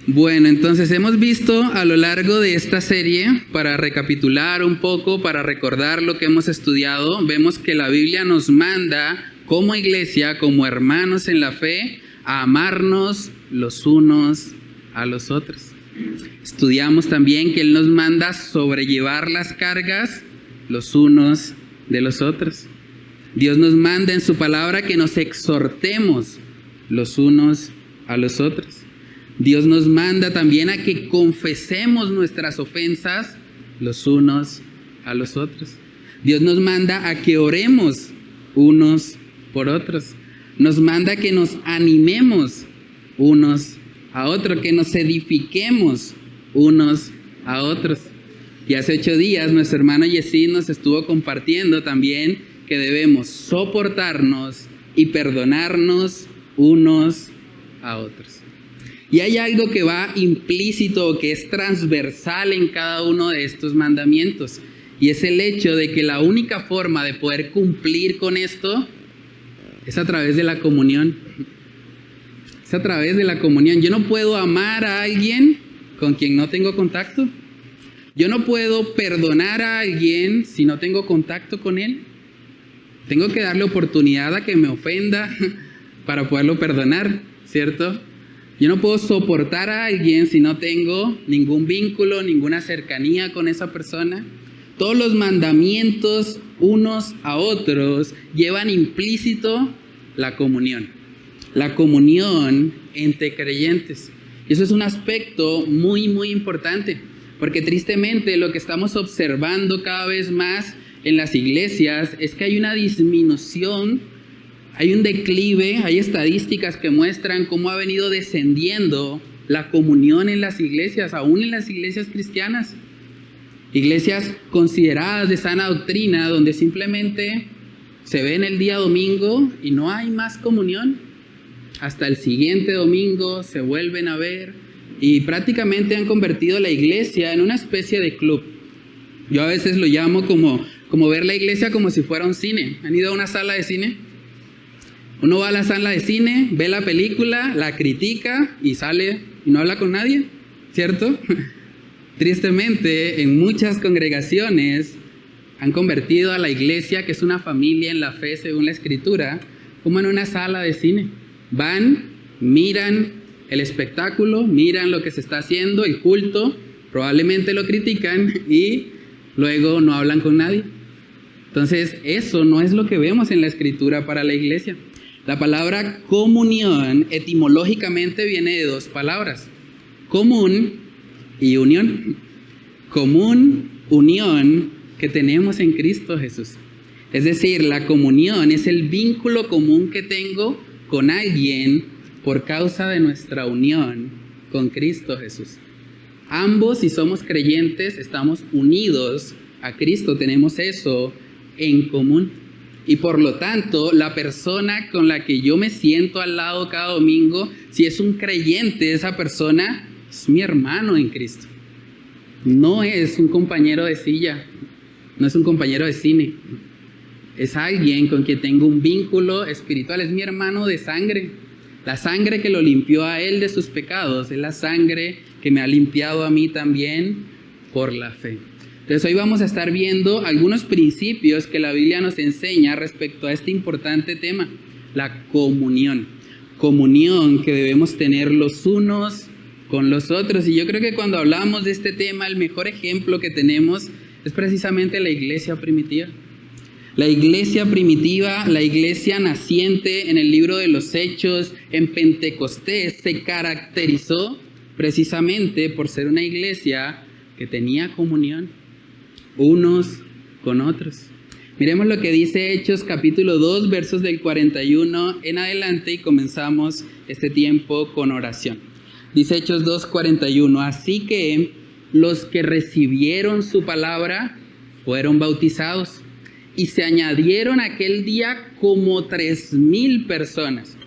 Bueno, entonces hemos visto a lo largo de esta serie, para recapitular un poco, para recordar lo que hemos estudiado, vemos que la Biblia nos manda como iglesia, como hermanos en la fe, a amarnos los unos a los otros. Estudiamos también que Él nos manda sobrellevar las cargas los unos de los otros. Dios nos manda en su palabra que nos exhortemos los unos a los otros. Dios nos manda también a que confesemos nuestras ofensas los unos a los otros. Dios nos manda a que oremos unos por otros. Nos manda que nos animemos unos a otros, que nos edifiquemos unos a otros. Y hace 8 días nuestro hermano Yesid nos estuvo compartiendo también que debemos soportarnos y perdonarnos unos a otros. Y hay algo que va implícito, que es transversal en cada uno de estos mandamientos. Y es el hecho de que la única forma de poder cumplir con esto es a través de la comunión. Es a través de la comunión. Yo no puedo amar a alguien con quien no tengo contacto. Yo no puedo perdonar a alguien si no tengo contacto con él. Tengo que darle oportunidad a que me ofenda para poderlo perdonar, ¿cierto? Yo no puedo soportar a alguien si no tengo ningún vínculo, ninguna cercanía con esa persona. Todos los mandamientos unos a otros llevan implícito la comunión entre creyentes. Y eso es un aspecto muy, muy importante, porque tristemente lo que estamos observando cada vez más en las iglesias es que hay una disminución. Hay un declive, hay estadísticas que muestran cómo ha venido descendiendo la comunión en las iglesias, aún en las iglesias cristianas. Iglesias consideradas de sana doctrina, donde simplemente se ven el día domingo y no hay más comunión. Hasta el siguiente domingo se vuelven a ver y prácticamente han convertido la iglesia en una especie de club. Yo a veces lo llamo como ver la iglesia como si fuera un cine. ¿Han ido a una sala de cine? Uno va a la sala de cine, ve la película, la critica y sale y no habla con nadie, ¿cierto? Tristemente, en muchas congregaciones han convertido a la iglesia, que es una familia en la fe según la Escritura, como en una sala de cine. Van, miran el espectáculo, miran lo que se está haciendo, el culto, probablemente lo critican y luego no hablan con nadie. Entonces, eso no es lo que vemos en la Escritura para la iglesia. La palabra comunión etimológicamente viene de 2 palabras, común y unión. Común, unión que tenemos en Cristo Jesús. Es decir, la comunión es el vínculo común que tengo con alguien por causa de nuestra unión con Cristo Jesús. Ambos, si somos creyentes, estamos unidos a Cristo, tenemos eso en común. Y por lo tanto, la persona con la que yo me siento al lado cada domingo, si es un creyente, esa persona es mi hermano en Cristo. No es un compañero de silla, no es un compañero de cine. Es alguien con quien tengo un vínculo espiritual, es mi hermano de sangre. La sangre que lo limpió a él de sus pecados es la sangre que me ha limpiado a mí también por la fe. Entonces hoy vamos a estar viendo algunos principios que la Biblia nos enseña respecto a este importante tema, la comunión. Comunión que debemos tener los unos con los otros. Y yo creo que cuando hablamos de este tema, el mejor ejemplo que tenemos es precisamente la iglesia primitiva. La iglesia primitiva, la iglesia naciente en el libro de los Hechos, en Pentecostés, se caracterizó precisamente por ser una iglesia que tenía comunión unos con otros. Miremos lo que dice Hechos capítulo 2, versos del 41 en adelante y comenzamos este tiempo con oración. Dice Hechos 2:41, así que los que recibieron su palabra fueron bautizados y se añadieron aquel día como 3,000 personas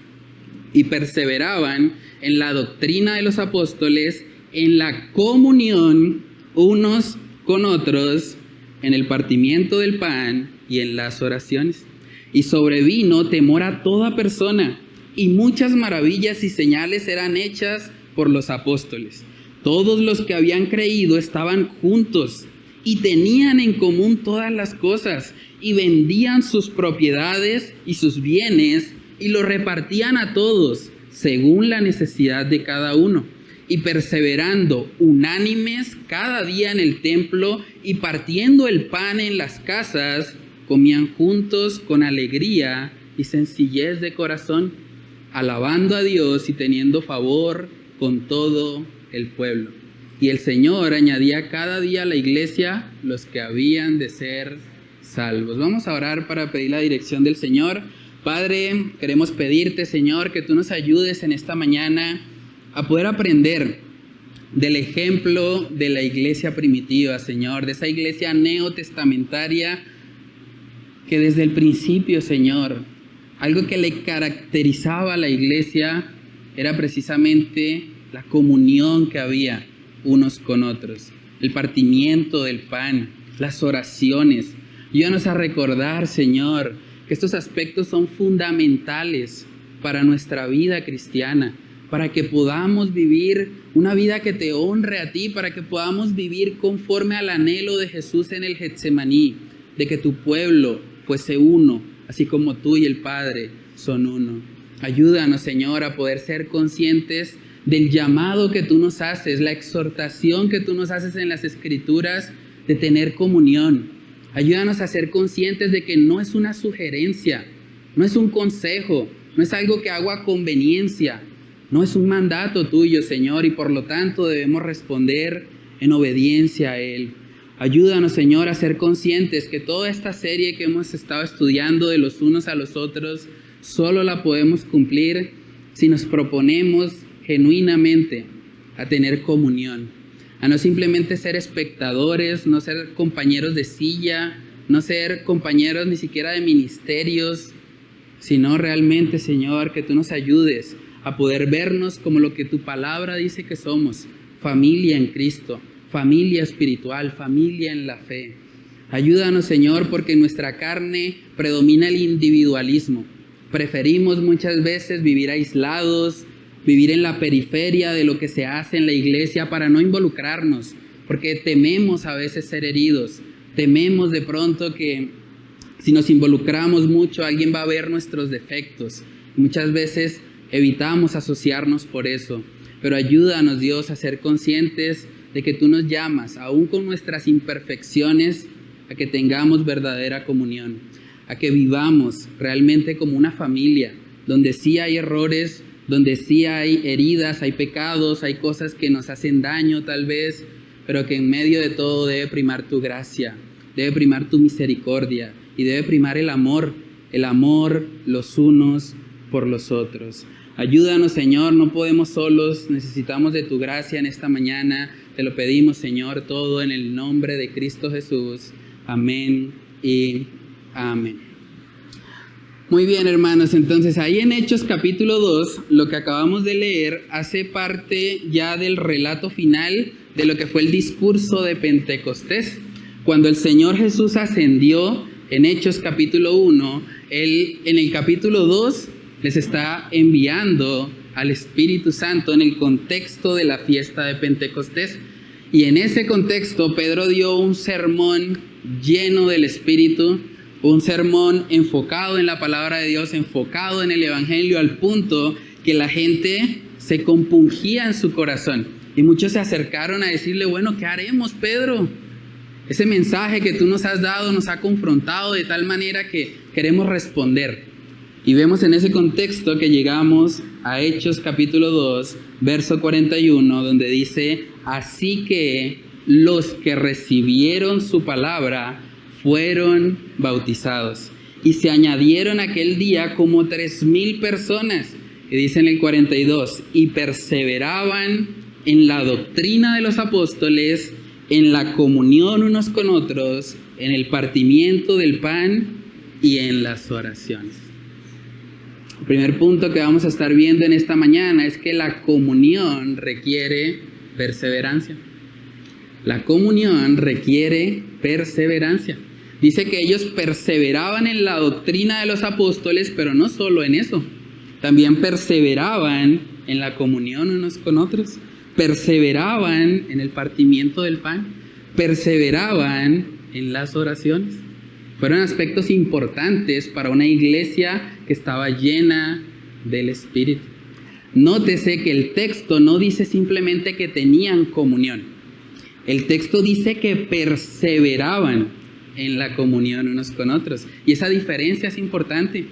y perseveraban en la doctrina de los apóstoles, en la comunión unos con otros, en el partimiento del pan y en las oraciones. Y sobrevino temor a toda persona, y muchas maravillas y señales eran hechas por los apóstoles. Todos los que habían creído estaban juntos y tenían en común todas las cosas, y vendían sus propiedades y sus bienes y los repartían a todos según la necesidad de cada uno, y perseverando unánimes cada día en el templo y partiendo el pan en las casas, comían juntos con alegría y sencillez de corazón, alabando a Dios y teniendo favor con todo el pueblo. Y el Señor añadía cada día a la iglesia los que habían de ser salvos. Vamos a orar para pedir la dirección del Señor. Padre, queremos pedirte, Señor, que tú nos ayudes en esta mañana a poder aprender del ejemplo de la iglesia primitiva, Señor, de esa iglesia neotestamentaria que desde el principio, Señor, algo que le caracterizaba a la iglesia era precisamente la comunión que había unos con otros, el partimiento del pan, las oraciones. Ayúdanos a recordar, Señor, que estos aspectos son fundamentales para nuestra vida cristiana, para que podamos vivir una vida que te honre a ti, para que podamos vivir conforme al anhelo de Jesús en el Getsemaní, de que tu pueblo fuese uno, así como tú y el Padre son uno. Ayúdanos, Señor, a poder ser conscientes del llamado que tú nos haces, la exhortación que tú nos haces en las Escrituras de tener comunión. Ayúdanos a ser conscientes de que no es una sugerencia, no es un consejo, no es algo que hago a conveniencia, no es un mandato tuyo, Señor, y por lo tanto debemos responder en obediencia a Él. Ayúdanos, Señor, a ser conscientes que toda esta serie que hemos estado estudiando de los unos a los otros, solo la podemos cumplir si nos proponemos genuinamente a tener comunión, a no simplemente ser espectadores, no ser compañeros de silla, no ser compañeros ni siquiera de ministerios, sino realmente, Señor, que tú nos ayudes a poder vernos como lo que tu palabra dice que somos, familia en Cristo, familia espiritual, familia en la fe. Ayúdanos, Señor, porque en nuestra carne predomina el individualismo. Preferimos muchas veces vivir aislados, vivir en la periferia de lo que se hace en la iglesia para no involucrarnos, porque tememos a veces ser heridos, tememos de pronto que si nos involucramos mucho alguien va a ver nuestros defectos. Muchas veces evitamos asociarnos por eso, pero ayúdanos, Dios, a ser conscientes de que tú nos llamas, aún con nuestras imperfecciones, a que tengamos verdadera comunión, a que vivamos realmente como una familia, donde sí hay errores, donde sí hay heridas, hay pecados, hay cosas que nos hacen daño tal vez, pero que en medio de todo debe primar tu gracia, debe primar tu misericordia y debe primar el amor los unos por los otros. Ayúdanos, Señor, no podemos solos, necesitamos de tu gracia en esta mañana. Te lo pedimos, Señor, todo en el nombre de Cristo Jesús. Amén y amén. Muy bien, hermanos, entonces ahí en Hechos capítulo 2, lo que acabamos de leer hace parte ya del relato final de lo que fue el discurso de Pentecostés. Cuando el Señor Jesús ascendió en Hechos capítulo 1, Él en el capítulo 2 les está enviando al Espíritu Santo en el contexto de la fiesta de Pentecostés. Y en ese contexto Pedro dio un sermón lleno del Espíritu, un sermón enfocado en la palabra de Dios, enfocado en el Evangelio, al punto que la gente se compungía en su corazón. Y muchos se acercaron a decirle, bueno, ¿qué haremos, Pedro? Ese mensaje que tú nos has dado nos ha confrontado de tal manera que queremos responder. Y vemos en ese contexto que llegamos a Hechos capítulo 2, verso 41, donde dice, así que los que recibieron su palabra fueron bautizados. Y se añadieron aquel día como 3,000 personas. Y dice en el 42, y perseveraban en la doctrina de los apóstoles, en la comunión unos con otros, en el partimiento del pan y en las oraciones. El primer punto que vamos a estar viendo en esta mañana es que la comunión requiere perseverancia. La comunión requiere perseverancia. Dice que ellos perseveraban en la doctrina de los apóstoles, pero no solo en eso. También perseveraban en la comunión unos con otros, perseveraban en el partimiento del pan, perseveraban en las oraciones. Fueron aspectos importantes para una iglesia que estaba llena del Espíritu. Nótese que el texto no dice simplemente que tenían comunión. El texto dice que perseveraban en la comunión unos con otros. Y esa diferencia es importante,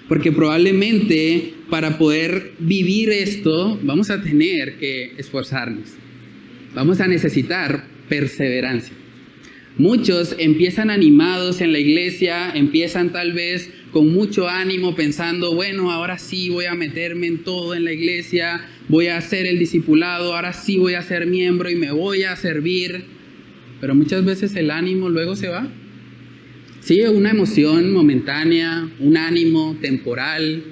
porque probablemente para poder vivir esto vamos a tener que esforzarnos. Vamos a necesitar perseverancia. Muchos empiezan animados en la iglesia, empiezan tal vez con mucho ánimo pensando, bueno, ahora sí voy a meterme en todo en la iglesia, voy a hacer el discipulado, ahora sí voy a ser miembro y me voy a servir. Pero muchas veces el ánimo luego se va. Sí, una emoción momentánea, un ánimo temporal,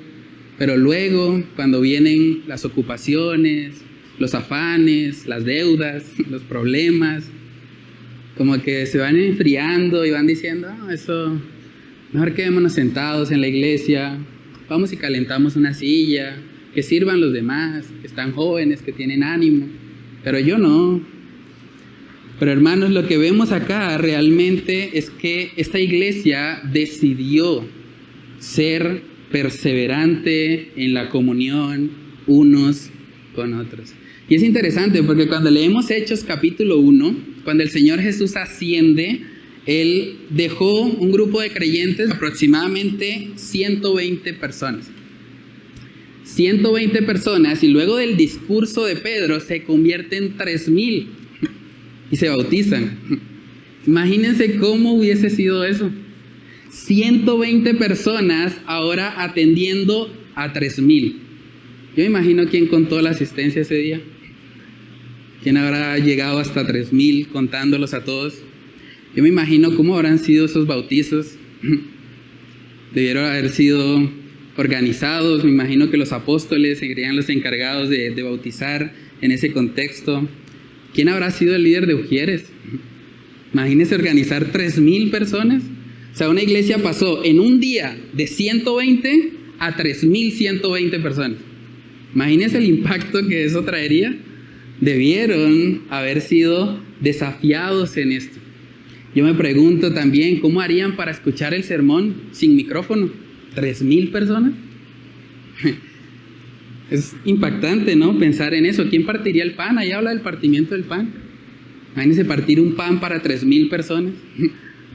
pero luego cuando vienen las ocupaciones, los afanes, las deudas, los problemas, como que se van enfriando y van diciendo, eso, mejor quedémonos sentados en la iglesia, vamos y calentamos una silla, que sirvan los demás, que están jóvenes, que tienen ánimo, pero yo no. Pero hermanos, lo que vemos acá realmente es que esta iglesia decidió ser perseverante en la comunión unos con otros. Y es interesante porque cuando leemos Hechos capítulo 1, cuando el Señor Jesús asciende, Él dejó un grupo de creyentes, aproximadamente 120 personas. 120 personas, y luego del discurso de Pedro se convierten 3,000 y se bautizan. Imagínense cómo hubiese sido eso. 120 personas ahora atendiendo a 3,000. Yo imagino quién contó la asistencia ese día. ¿Quién habrá llegado hasta 3,000 contándolos a todos? Yo me imagino cómo habrán sido esos bautizos. Debieron haber sido organizados. Me imagino que los apóstoles serían los encargados de bautizar en ese contexto. ¿Quién habrá sido el líder de Ujieres? Imagínense organizar 3,000 personas. O sea, una iglesia pasó en un día de 120 a 3,120 personas. Imagínense el impacto que eso traería. Debieron haber sido desafiados en esto. Yo me pregunto también, ¿cómo harían para escuchar el sermón sin micrófono? ¿3,000 personas? Es impactante, ¿no? Pensar en eso. ¿Quién partiría el pan? Ahí habla del partimiento del pan. Imagínense partir un pan para 3,000 personas.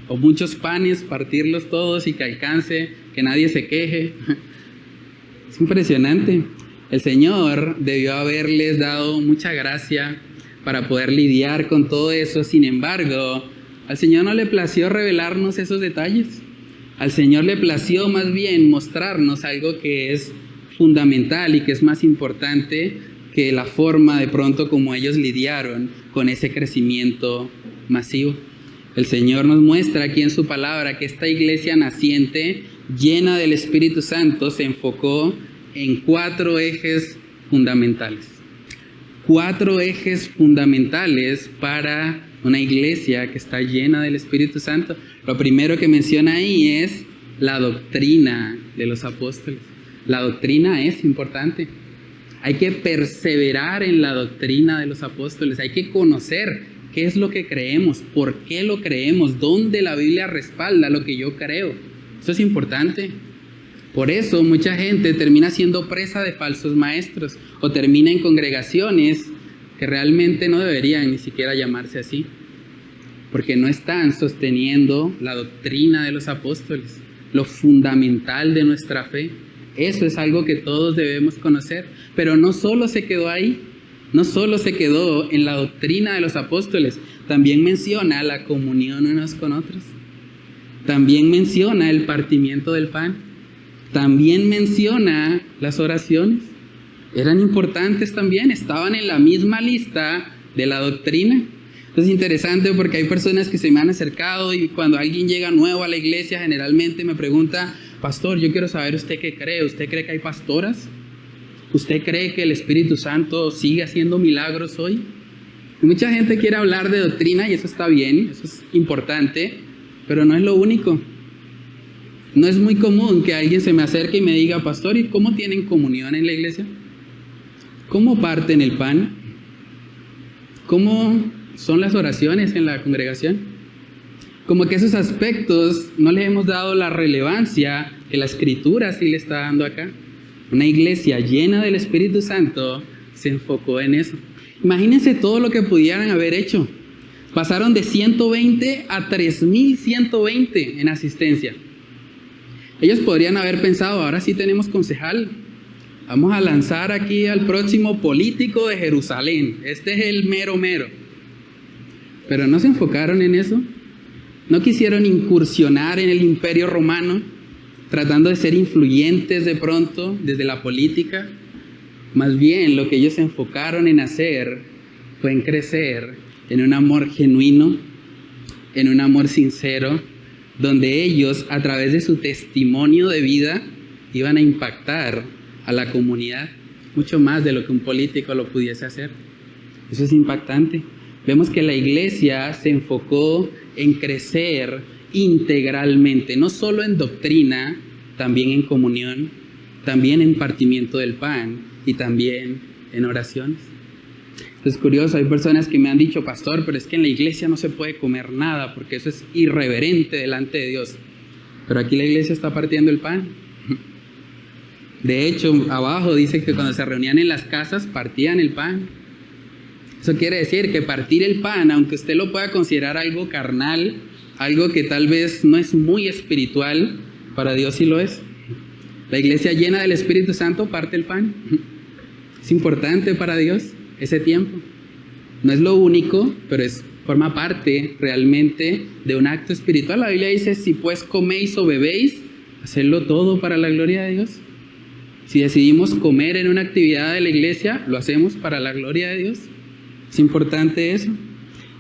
O muchos panes, partirlos todos y que alcance, que nadie se queje. Es impresionante. El Señor debió haberles dado mucha gracia para poder lidiar con todo eso. Sin embargo, al Señor no le plació revelarnos esos detalles. Al Señor le plació más bien mostrarnos algo que es fundamental y que es más importante que la forma de pronto como ellos lidiaron con ese crecimiento masivo. El Señor nos muestra aquí en su palabra que esta iglesia naciente, llena del Espíritu Santo, se enfocó en 4 ejes fundamentales. 4 ejes fundamentales para una iglesia que está llena del Espíritu Santo. Lo primero que menciona ahí es la doctrina de los apóstoles. La doctrina es importante. Hay que perseverar en la doctrina de los apóstoles. Hay que conocer qué es lo que creemos, por qué lo creemos, dónde la Biblia respalda lo que yo creo. Eso es importante. Por eso mucha gente termina siendo presa de falsos maestros o termina en congregaciones que realmente no deberían ni siquiera llamarse así, porque no están sosteniendo la doctrina de los apóstoles, lo fundamental de nuestra fe. Eso es algo que todos debemos conocer, pero no solo se quedó ahí, no solo se quedó en la doctrina de los apóstoles, también menciona la comunión unos con otros, también menciona el partimiento del pan, también menciona las oraciones. Eran importantes también, estaban en la misma lista de la doctrina. Es interesante porque hay personas que se me han acercado y cuando alguien llega nuevo a la iglesia generalmente me pregunta: pastor, yo quiero saber usted qué cree. ¿Usted cree que hay pastoras? ¿Usted cree que el Espíritu Santo sigue haciendo milagros hoy? Y mucha gente quiere hablar de doctrina y eso está bien, eso es importante, pero no es lo único. No es muy común que alguien se me acerque y me diga, pastor, ¿y cómo tienen comunión en la iglesia? ¿Cómo parten el pan? ¿Cómo son las oraciones en la congregación? Como que esos aspectos no les hemos dado la relevancia que la Escritura sí le está dando acá. Una iglesia llena del Espíritu Santo se enfocó en eso. Imagínense todo lo que pudieran haber hecho. Pasaron de 120 a 3.120 en asistencia. Ellos podrían haber pensado, ahora sí tenemos concejal. Vamos a lanzar aquí al próximo político de Jerusalén. Este es el mero mero. Pero no se enfocaron en eso. No quisieron incursionar en el Imperio Romano, tratando de ser influyentes de pronto desde la política. Más bien lo que ellos se enfocaron en hacer fue en crecer en un amor genuino, en un amor sincero, donde ellos a través de su testimonio de vida iban a impactar a la comunidad mucho más de lo que un político lo pudiese hacer. Eso es impactante. Vemos que la iglesia se enfocó en crecer integralmente, no solo en doctrina, también en comunión, también en partimiento del pan y también en oraciones. Es curioso, hay personas que me han dicho, pastor, pero es que en la iglesia no se puede comer nada porque eso es irreverente delante de Dios. Pero aquí la iglesia está partiendo el pan. De hecho, abajo dice que cuando se reunían en las casas partían el pan. Eso quiere decir que partir el pan, aunque usted lo pueda considerar algo carnal, algo que tal vez no es muy espiritual, para Dios sí lo es. La iglesia llena del Espíritu Santo parte el pan. Es importante para Dios ese tiempo. No es lo único, pero forma parte realmente de un acto espiritual. La Biblia dice, si pues coméis o bebéis, hacedlo todo para la gloria de Dios. Si decidimos comer en una actividad de la iglesia, lo hacemos para la gloria de Dios. Es importante eso.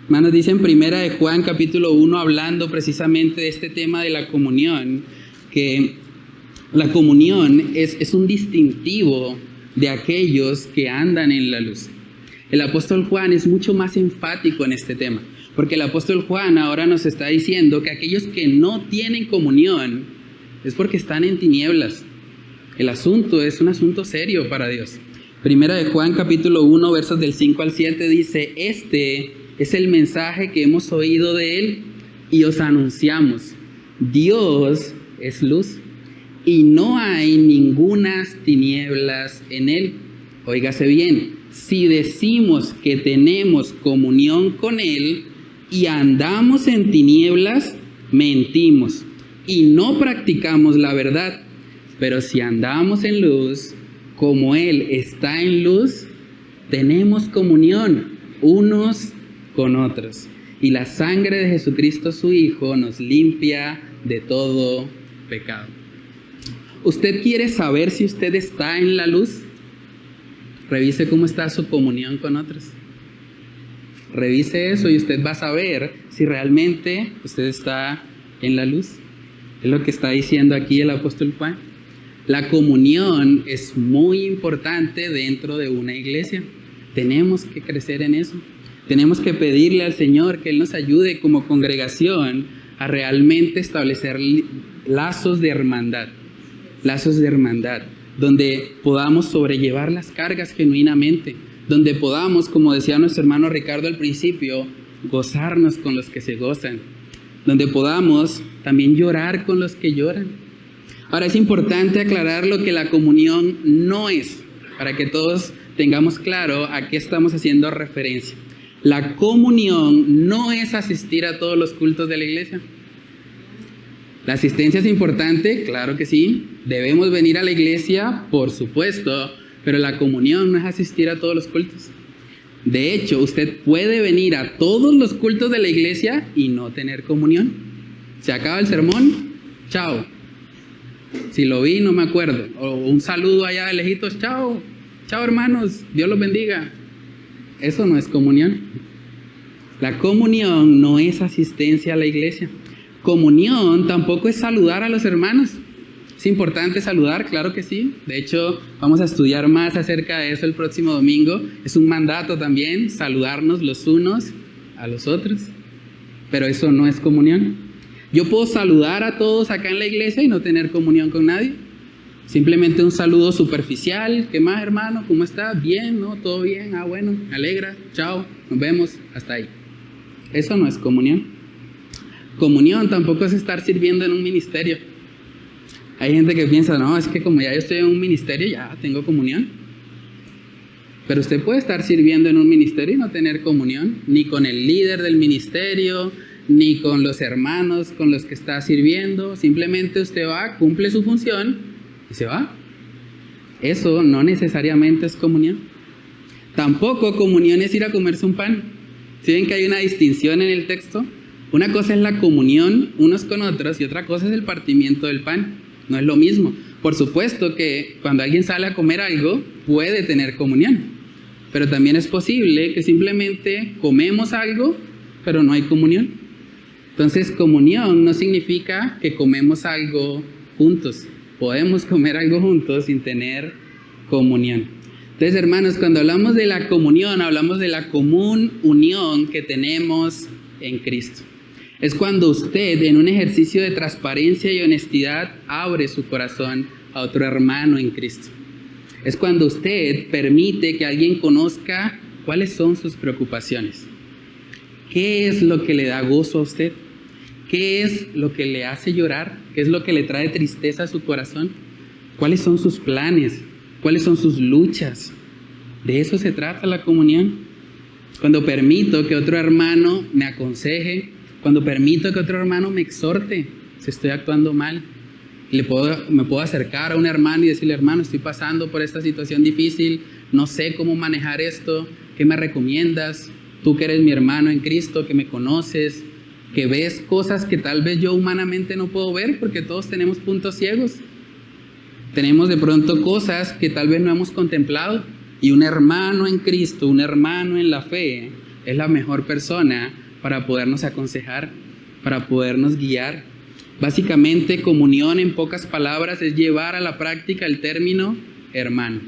Hermanos, dice en Primera de Juan capítulo 1, hablando precisamente de este tema de la comunión, que la comunión es un distintivo de aquellos que andan en la luz. El apóstol Juan es mucho más enfático en este tema, porque el apóstol Juan ahora nos está diciendo que aquellos que no tienen comunión es porque están en tinieblas. El asunto es un asunto serio para Dios. Primera de Juan capítulo 1 versos del 5 al 7 dice, este es el mensaje que hemos oído de él y os anunciamos. Dios es luz y no hay ningunas tinieblas en él. Óigase bien, si decimos que tenemos comunión con él y andamos en tinieblas, mentimos y no practicamos la verdad. Pero si andamos en luz, como él está en luz, tenemos comunión unos con otros. Y la sangre de Jesucristo su Hijo nos limpia de todo pecado. ¿Usted quiere saber si usted está en la luz? Revise cómo está su comunión con otros. Revise eso y usted va a saber si realmente usted está en la luz. Es lo que está diciendo aquí el apóstol Juan. La comunión es muy importante dentro de una iglesia. Tenemos que crecer en eso. Tenemos que pedirle al Señor que Él nos ayude como congregación a realmente establecer lazos de hermandad. Lazos de hermandad, donde podamos sobrellevar las cargas genuinamente. Donde podamos, como decía nuestro hermano Ricardo al principio, gozarnos con los que se gozan. Donde podamos también llorar con los que lloran. Ahora es importante aclarar lo que la comunión no es, para que todos tengamos claro a qué estamos haciendo referencia. La comunión no es asistir a todos los cultos de la iglesia. La asistencia es importante, claro que sí. Debemos venir a la iglesia, por supuesto, pero la comunión no es asistir a todos los cultos. De hecho, usted puede venir a todos los cultos de la iglesia y no tener comunión. Se acaba el sermón, chao. Si lo vi, no me acuerdo. O un saludo allá de lejitos, chao. Chao hermanos, Dios los bendiga. Eso no es comunión. La comunión no es asistencia a la iglesia. Comunión tampoco es saludar a los hermanos. ¿Es importante saludar? Claro que sí. De hecho, vamos a estudiar más acerca de eso el próximo domingo. Es un mandato también, saludarnos los unos a los otros. Pero eso no es comunión. Yo puedo saludar a todos acá en la iglesia y no tener comunión con nadie. Simplemente un saludo superficial. ¿Qué más, hermano? ¿Cómo está? Bien, ¿no? ¿Todo bien? Ah, bueno, me alegra. Chao, nos vemos. Hasta ahí. Eso no es comunión. Comunión tampoco es estar sirviendo en un ministerio. Hay gente que piensa, no, es que como ya yo estoy en un ministerio, ya tengo comunión. Pero usted puede estar sirviendo en un ministerio y no tener comunión, ni con el líder del ministerio, ni con los hermanos con los que está sirviendo. Simplemente usted va, cumple su función y se va. Eso no necesariamente es comunión. Tampoco comunión es ir a comerse un pan. ¿Sí ven que hay una distinción en el texto? Una cosa es la comunión unos con otros y otra cosa es el partimiento del pan. No es lo mismo. Por supuesto que cuando alguien sale a comer algo, puede tener comunión. Pero también es posible que simplemente comemos algo, pero no hay comunión. Entonces, comunión no significa que comemos algo juntos. Podemos comer algo juntos sin tener comunión. Entonces, hermanos, cuando hablamos de la comunión, hablamos de la común unión que tenemos en Cristo. Es cuando usted, en un ejercicio de transparencia y honestidad, abre su corazón a otro hermano en Cristo. Es cuando usted permite que alguien conozca cuáles son sus preocupaciones. ¿Qué es lo que le da gozo a usted? ¿Qué es lo que le hace llorar? ¿Qué es lo que le trae tristeza a su corazón? ¿Cuáles son sus planes? ¿Cuáles son sus luchas? De eso se trata la comunión. Cuando permito que otro hermano me aconseje, cuando permito que otro hermano me exhorte si estoy actuando mal. Me puedo acercar a un hermano y decirle, hermano, estoy pasando por esta situación difícil, no sé cómo manejar esto, ¿qué me recomiendas? Tú que eres mi hermano en Cristo, que me conoces, que ves cosas que tal vez yo humanamente no puedo ver porque todos tenemos puntos ciegos. Tenemos de pronto cosas que tal vez no hemos contemplado y un hermano en Cristo, un hermano en la fe, es la mejor persona para podernos aconsejar, para podernos guiar. Básicamente, comunión en pocas palabras es llevar a la práctica el término hermano.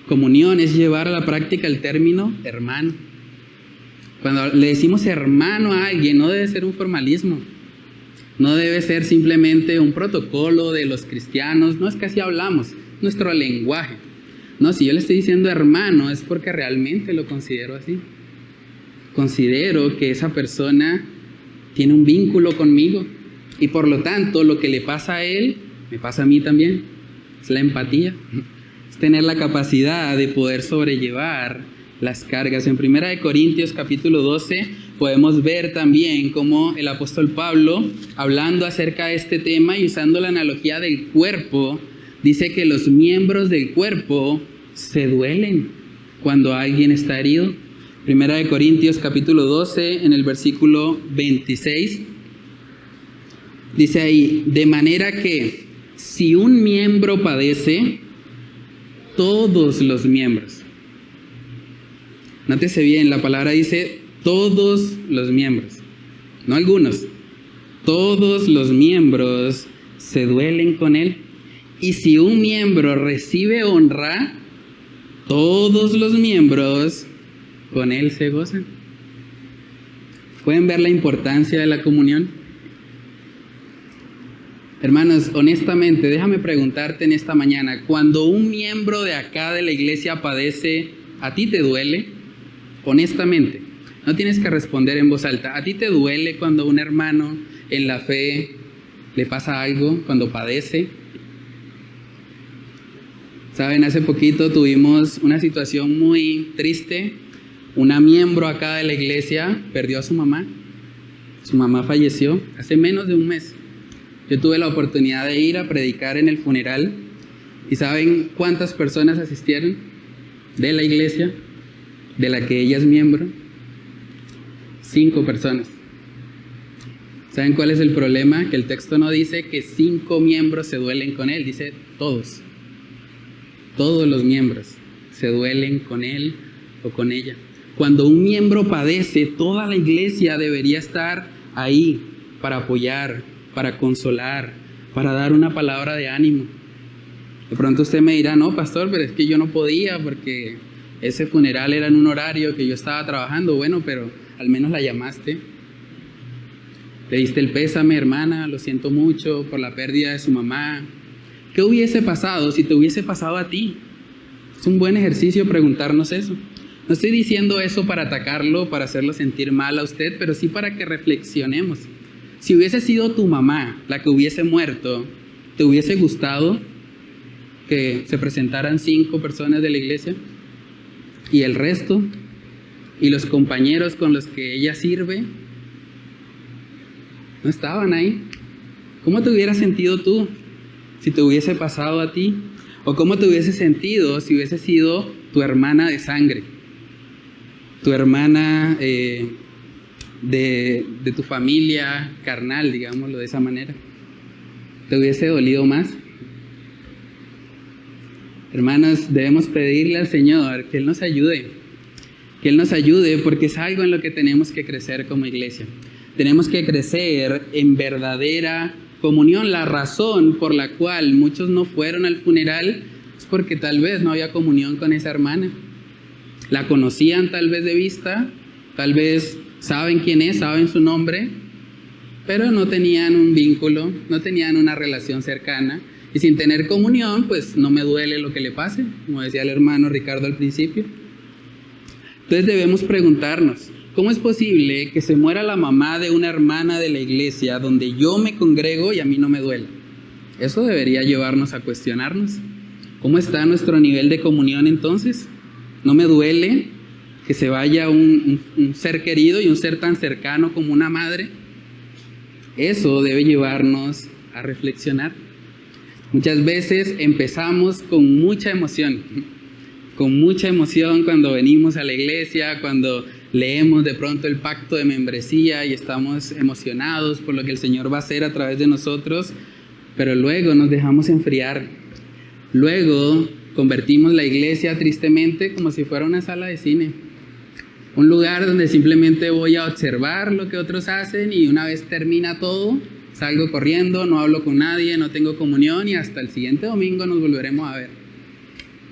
Comunión es llevar a la práctica el término hermano. Cuando le decimos hermano a alguien, no debe ser un formalismo. No debe ser simplemente un protocolo de los cristianos. No es que así hablamos, nuestro lenguaje. No, si yo le estoy diciendo hermano es porque realmente lo considero así. Considero que esa persona tiene un vínculo conmigo y por lo tanto lo que le pasa a él, me pasa a mí también. Es la empatía, es tener la capacidad de poder sobrellevar las cargas. En 1 Corintios capítulo 12 podemos ver también cómo el apóstol Pablo, hablando acerca de este tema y usando la analogía del cuerpo, dice que los miembros del cuerpo se duelen cuando alguien está herido. 1 Corintios capítulo 12, en el versículo 26, dice ahí, de manera que si un miembro padece, todos los miembros. Nótese bien, la palabra dice todos los miembros, no algunos. Todos los miembros se duelen con él. Y si un miembro recibe honra, todos los miembros con él se gozan. ¿Pueden ver la importancia de la comunión? Hermanos, honestamente, déjame preguntarte en esta mañana, cuando un miembro de acá de la iglesia padece, ¿a ti te duele? Honestamente, no tienes que responder en voz alta. ¿A ti te duele cuando un hermano en la fe le pasa algo, cuando padece? Saben, hace poquito tuvimos una situación muy triste. Una miembro acá de la iglesia perdió a su mamá. Su mamá falleció hace menos de un mes. Yo tuve la oportunidad de ir a predicar en el funeral. ¿Y saben cuántas personas asistieron de la iglesia de la que ella es miembro? 5 personas. ¿Saben cuál es el problema? Que el texto no dice que 5 miembros se duelen con él, dice todos. Todos los miembros se duelen con él o con ella. Cuando un miembro padece, toda la iglesia debería estar ahí para apoyar, para consolar, para dar una palabra de ánimo. De pronto usted me dirá, no, pastor, pero es que yo no podía porque ese funeral era en un horario que yo estaba trabajando. Bueno, pero al menos la llamaste. Le diste el pésame, hermana, lo siento mucho por la pérdida de su mamá. ¿Qué hubiese pasado si te hubiese pasado a ti? Es un buen ejercicio preguntarnos eso. No estoy diciendo eso para atacarlo, para hacerlo sentir mal a usted, pero sí para que reflexionemos. Si hubiese sido tu mamá la que hubiese muerto, ¿te hubiese gustado que se presentaran 5 personas de la iglesia? ¿Y el resto? ¿Y los compañeros con los que ella sirve? No estaban ahí. ¿Cómo te hubieras sentido tú si te hubiese pasado a ti? ¿O cómo te hubiese sentido si hubiese sido tu hermana de sangre? Tu hermana de tu familia carnal, digámoslo de esa manera. ¿Te hubiese dolido más? Hermanos, debemos pedirle al Señor que Él nos ayude. Que Él nos ayude porque es algo en lo que tenemos que crecer como iglesia. Tenemos que crecer en verdadera comunión. La razón por la cual muchos no fueron al funeral es porque tal vez no había comunión con esa hermana. La conocían tal vez de vista, tal vez saben quién es, saben su nombre, pero no tenían un vínculo, no tenían una relación cercana. Y sin tener comunión, pues no me duele lo que le pase, como decía el hermano Ricardo al principio. Entonces debemos preguntarnos, ¿cómo es posible que se muera la mamá de una hermana de la iglesia donde yo me congrego y a mí no me duele? Eso debería llevarnos a cuestionarnos. ¿Cómo está nuestro nivel de comunión entonces? ¿No me duele que se vaya un ser querido y un ser tan cercano como una madre? Eso debe llevarnos a reflexionar. Muchas veces empezamos con mucha emoción cuando venimos a la iglesia, cuando leemos de pronto el pacto de membresía y estamos emocionados por lo que el Señor va a hacer a través de nosotros, pero luego nos dejamos enfriar. Luego convertimos la iglesia tristemente como si fuera una sala de cine. Un lugar donde simplemente voy a observar lo que otros hacen y una vez termina todo, salgo corriendo, no hablo con nadie, no tengo comunión y hasta el siguiente domingo nos volveremos a ver.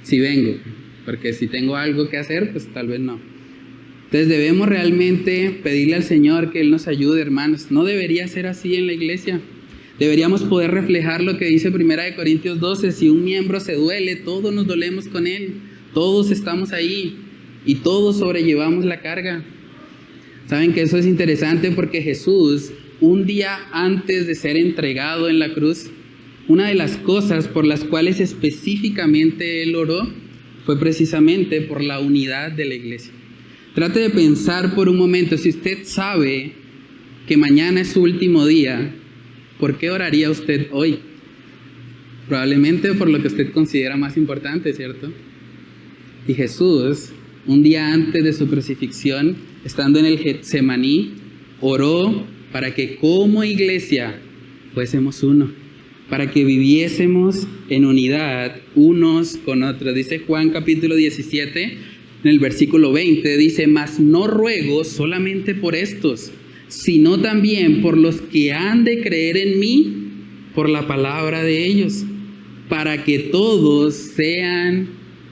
Si vengo, porque si tengo algo que hacer, pues tal vez no. Entonces debemos realmente pedirle al Señor que Él nos ayude, hermanos. No debería ser así en la iglesia. Deberíamos poder reflejar lo que dice 1 Corintios 12. Si un miembro se duele, todos nos dolemos con él. Todos estamos ahí y todos sobrellevamos la carga. Saben que eso es interesante porque Jesús, un día antes de ser entregado en la cruz, una de las cosas por las cuales específicamente Él oró fue precisamente por la unidad de la iglesia. Trate de pensar por un momento, si usted sabe que mañana es su último día, ¿por qué oraría usted hoy? Probablemente por lo que usted considera más importante, ¿cierto? Y Jesús, un día antes de su crucifixión, estando en el Getsemaní, oró para que como iglesia fuésemos uno, para que viviésemos en unidad unos con otros. Dice Juan capítulo 17, en el versículo 20, dice, mas no ruego solamente por estos, sino también por los que han de creer en mí por la palabra de ellos, para que todos sean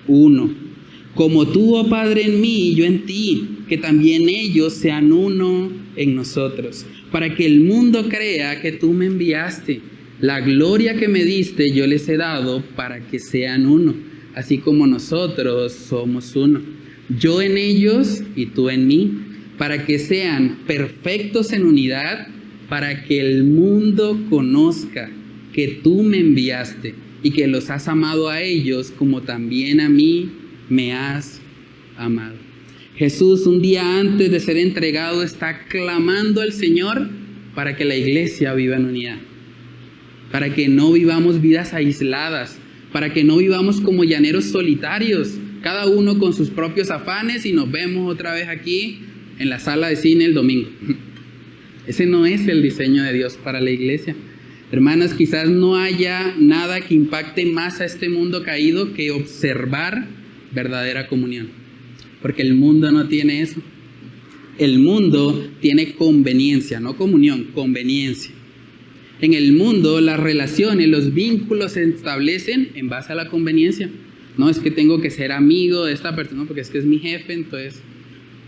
uno. Como tú, oh Padre, en mí y yo en ti, que también ellos sean uno en nosotros, para que el mundo crea que tú me enviaste. La gloria que me diste yo les he dado para que sean uno, así como nosotros somos uno. Yo en ellos y tú en mí, para que sean perfectos en unidad, para que el mundo conozca que tú me enviaste y que los has amado a ellos como también a mí me has amado. Jesús, un día antes de ser entregado, está clamando al Señor para que la iglesia viva en unidad, para que no vivamos vidas aisladas, para que no vivamos como llaneros solitarios, cada uno con sus propios afanes y nos vemos otra vez aquí en la sala de cine el domingo. Ese no es el diseño de Dios para la iglesia. Hermanas, quizás no haya nada que impacte más a este mundo caído que observar verdadera comunión, porque el mundo no tiene eso. El mundo tiene conveniencia, no comunión, conveniencia. En el mundo las relaciones, los vínculos se establecen en base a la conveniencia. No es que tengo que ser amigo de esta persona porque es que es mi jefe, entonces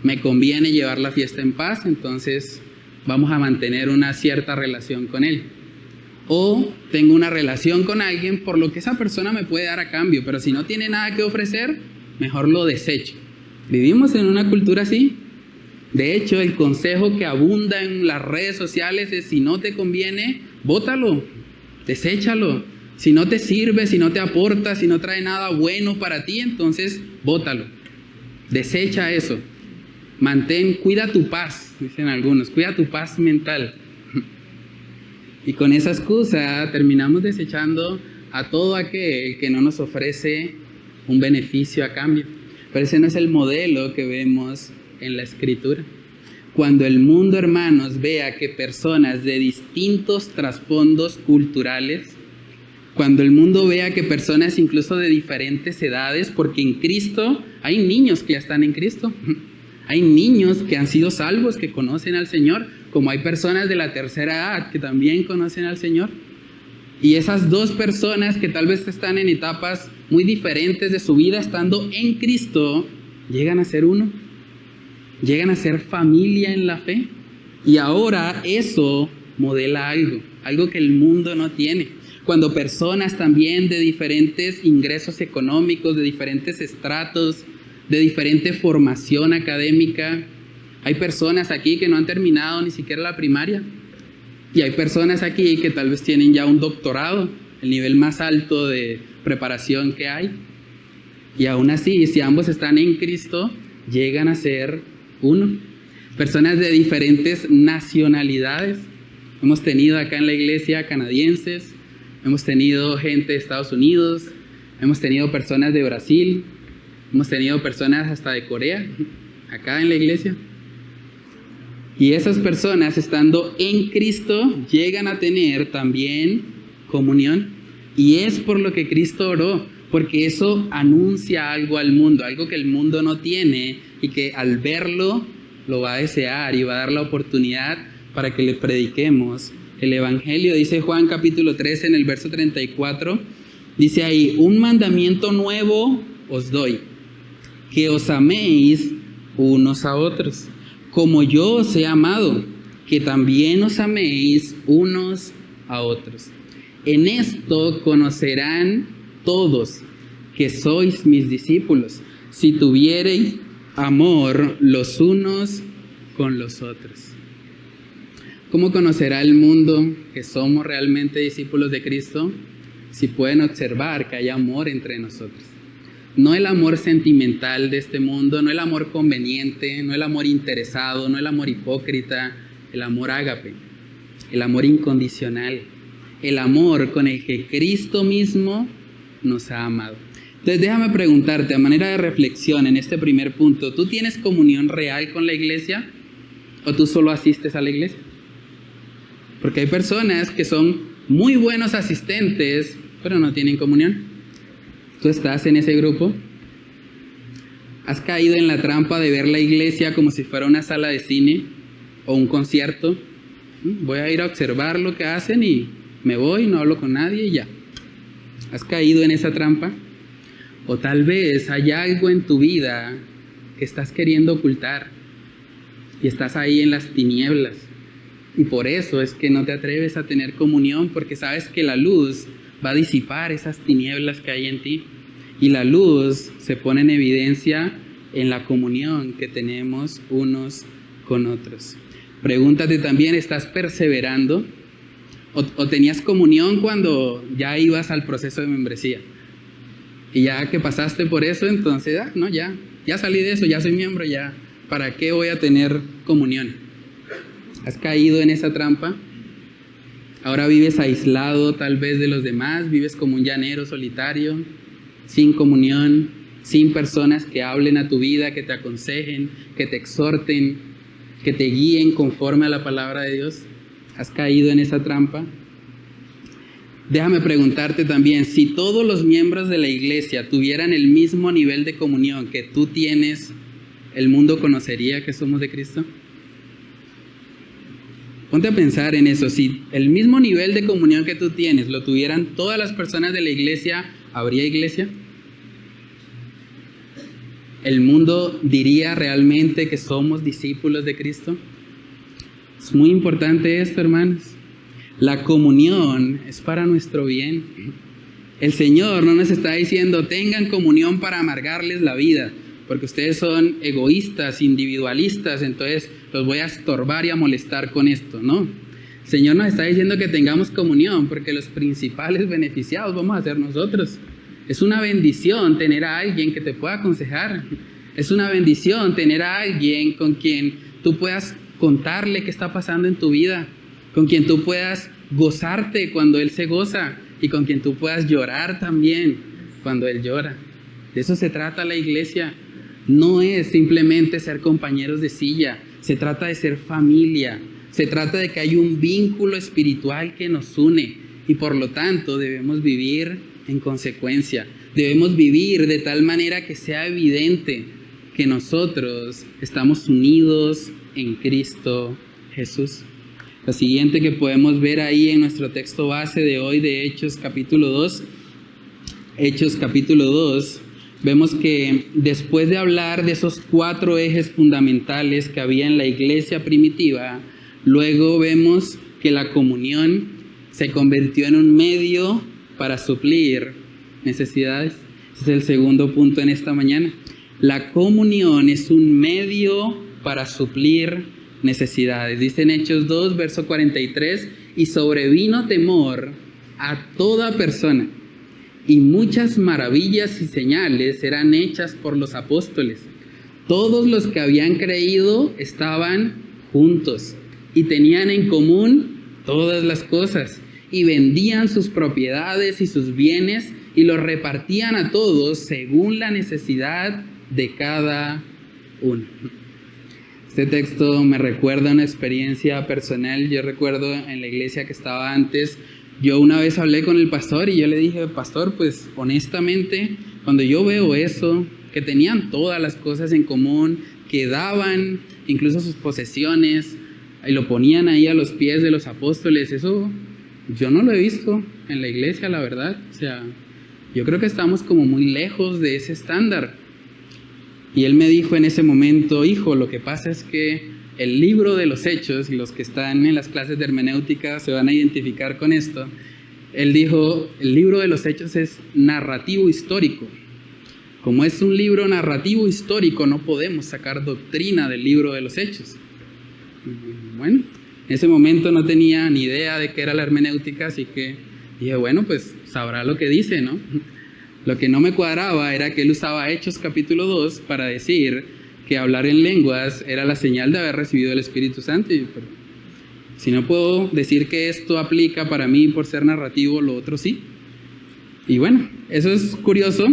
me conviene llevar la fiesta en paz, entonces vamos a mantener una cierta relación con él. O tengo una relación con alguien por lo que esa persona me puede dar a cambio, pero si no tiene nada que ofrecer, mejor lo desecho. ¿Vivimos en una cultura así? De hecho, el consejo que abunda en las redes sociales es: si no te conviene, bótalo, deséchalo. Si no te sirve, si no te aporta, si no trae nada bueno para ti, entonces bótalo. Desecha eso. Cuida tu paz, dicen algunos, cuida tu paz mental. Y con esa excusa terminamos desechando a todo aquel que no nos ofrece un beneficio a cambio. Pero ese no es el modelo que vemos en la Escritura. Cuando el mundo, hermanos, vea que personas de distintos trasfondos culturales, cuando el mundo vea que personas incluso de diferentes edades, porque en Cristo hay niños que ya están en Cristo, hay niños que han sido salvos, que conocen al Señor, como hay personas de la tercera edad que también conocen al Señor. Y esas dos personas que tal vez están en etapas muy diferentes de su vida, estando en Cristo, llegan a ser uno, llegan a ser familia en la fe. Y ahora eso modela algo que el mundo no tiene. Cuando personas también de diferentes ingresos económicos, de diferentes estratos, de diferente formación académica, hay personas aquí que no han terminado ni siquiera la primaria. Y hay personas aquí que tal vez tienen ya un doctorado, el nivel más alto de preparación que hay. Y aún así, si ambos están en Cristo, llegan a ser uno. Personas de diferentes nacionalidades. Hemos tenido acá en la iglesia canadienses, hemos tenido gente de Estados Unidos, hemos tenido personas de Brasil, hemos tenido personas hasta de Corea, acá en la iglesia. Y esas personas, estando en Cristo, llegan a tener también comunión. Y es por lo que Cristo oró, porque eso anuncia algo al mundo, algo que el mundo no tiene y que al verlo lo va a desear y va a dar la oportunidad para que le prediquemos el Evangelio. Dice Juan capítulo 13 en el verso 34, dice ahí: un mandamiento nuevo os doy, que os améis unos a otros, como yo os he amado, que también os améis unos a otros. En esto conocerán todos que sois mis discípulos, si tuviereis amor los unos con los otros. ¿Cómo conocerá el mundo que somos realmente discípulos de Cristo? Si pueden observar que hay amor entre nosotros. No el amor sentimental de este mundo, no el amor conveniente, no el amor interesado, no el amor hipócrita, el amor ágape, el amor incondicional, el amor con el que Cristo mismo nos ha amado. Entonces déjame preguntarte a manera de reflexión en este primer punto: ¿tú tienes comunión real con la iglesia o tú solo asistes a la iglesia? Porque hay personas que son muy buenos asistentes, pero no tienen comunión. ¿Tú estás en ese grupo? ¿Has caído en la trampa de ver la iglesia como si fuera una sala de cine o un concierto? Voy a ir a observar lo que hacen y me voy, no hablo con nadie y ya. ¿Has caído en esa trampa? O tal vez hay algo en tu vida que estás queriendo ocultar y estás ahí en las tinieblas. Y por eso es que no te atreves a tener comunión, porque sabes que la luz va a disipar esas tinieblas que hay en ti. Y la luz se pone en evidencia en la comunión que tenemos unos con otros. Pregúntate también: ¿estás perseverando? ¿O tenías comunión cuando ya ibas al proceso de membresía? Y ya que pasaste por eso, entonces, ya salí de eso, ya soy miembro, ya, ¿para qué voy a tener comunión? ¿Has caído en esa trampa? Ahora vives aislado tal vez de los demás, vives como un llanero solitario, sin comunión, sin personas que hablen a tu vida, que te aconsejen, que te exhorten, que te guíen conforme a la palabra de Dios. ¿Has caído en esa trampa? Déjame preguntarte también: si todos los miembros de la iglesia tuvieran el mismo nivel de comunión que tú tienes, ¿el mundo conocería que somos de Cristo? Ponte a pensar en eso. Si el mismo nivel de comunión que tú tienes lo tuvieran todas las personas de la iglesia, ¿habría iglesia? ¿El mundo diría realmente que somos discípulos de Cristo? Es muy importante esto, hermanos. La comunión es para nuestro bien. El Señor no nos está diciendo, tengan comunión para amargarles la vida, porque ustedes son egoístas, individualistas, entonces los voy a estorbar y a molestar con esto, ¿no? El Señor nos está diciendo que tengamos comunión, porque los principales beneficiados vamos a ser nosotros. Es una bendición tener a alguien que te pueda aconsejar. Es una bendición tener a alguien con quien tú puedas contarle qué está pasando en tu vida, con quien tú puedas gozarte cuando Él se goza y con quien tú puedas llorar también cuando Él llora. De eso se trata la iglesia. No es simplemente ser compañeros de silla, se trata de ser familia, se trata de que hay un vínculo espiritual que nos une y por lo tanto debemos vivir en consecuencia. Debemos vivir de tal manera que sea evidente que nosotros estamos unidos en Cristo Jesús. Lo siguiente que podemos ver ahí en nuestro texto base de hoy de Hechos capítulo 2. Hechos capítulo 2, vemos que después de hablar de esos 4 ejes fundamentales que había en la iglesia primitiva, luego vemos que la comunión se convirtió en un medio para suplir necesidades. Ese es el segundo punto en esta mañana. La comunión es un medio para suplir necesidades. Dice en Hechos 2, verso 43, y sobrevino temor a toda persona, y muchas maravillas y señales eran hechas por los apóstoles. Todos los que habían creído estaban juntos y tenían en común todas las cosas, y vendían sus propiedades y sus bienes y los repartían a todos según la necesidad de cada uno. Este texto me recuerda una experiencia personal. Yo recuerdo en la iglesia que estaba antes, yo una vez hablé con el pastor y yo le dije, pastor, pues honestamente, cuando yo veo eso, que tenían todas las cosas en común, que daban incluso sus posesiones y lo ponían ahí a los pies de los apóstoles, eso yo no lo he visto en la iglesia, la verdad. O sea, yo creo que estamos como muy lejos de ese estándar. Y él me dijo en ese momento, hijo, lo que pasa es que el libro de los Hechos, y los que están en las clases de hermenéutica se van a identificar con esto, él dijo, el libro de los Hechos es narrativo histórico. Como es un libro narrativo histórico, no podemos sacar doctrina del libro de los Hechos. Bueno, en ese momento no tenía ni idea de qué era la hermenéutica, así que dije, bueno, pues sabrá lo que dice, ¿no? Lo que no me cuadraba era que él usaba Hechos capítulo 2 para decir que hablar en lenguas era la señal de haber recibido el Espíritu Santo. Pero si no puedo decir que esto aplica para mí por ser narrativo, lo otro sí. Y bueno, eso es curioso,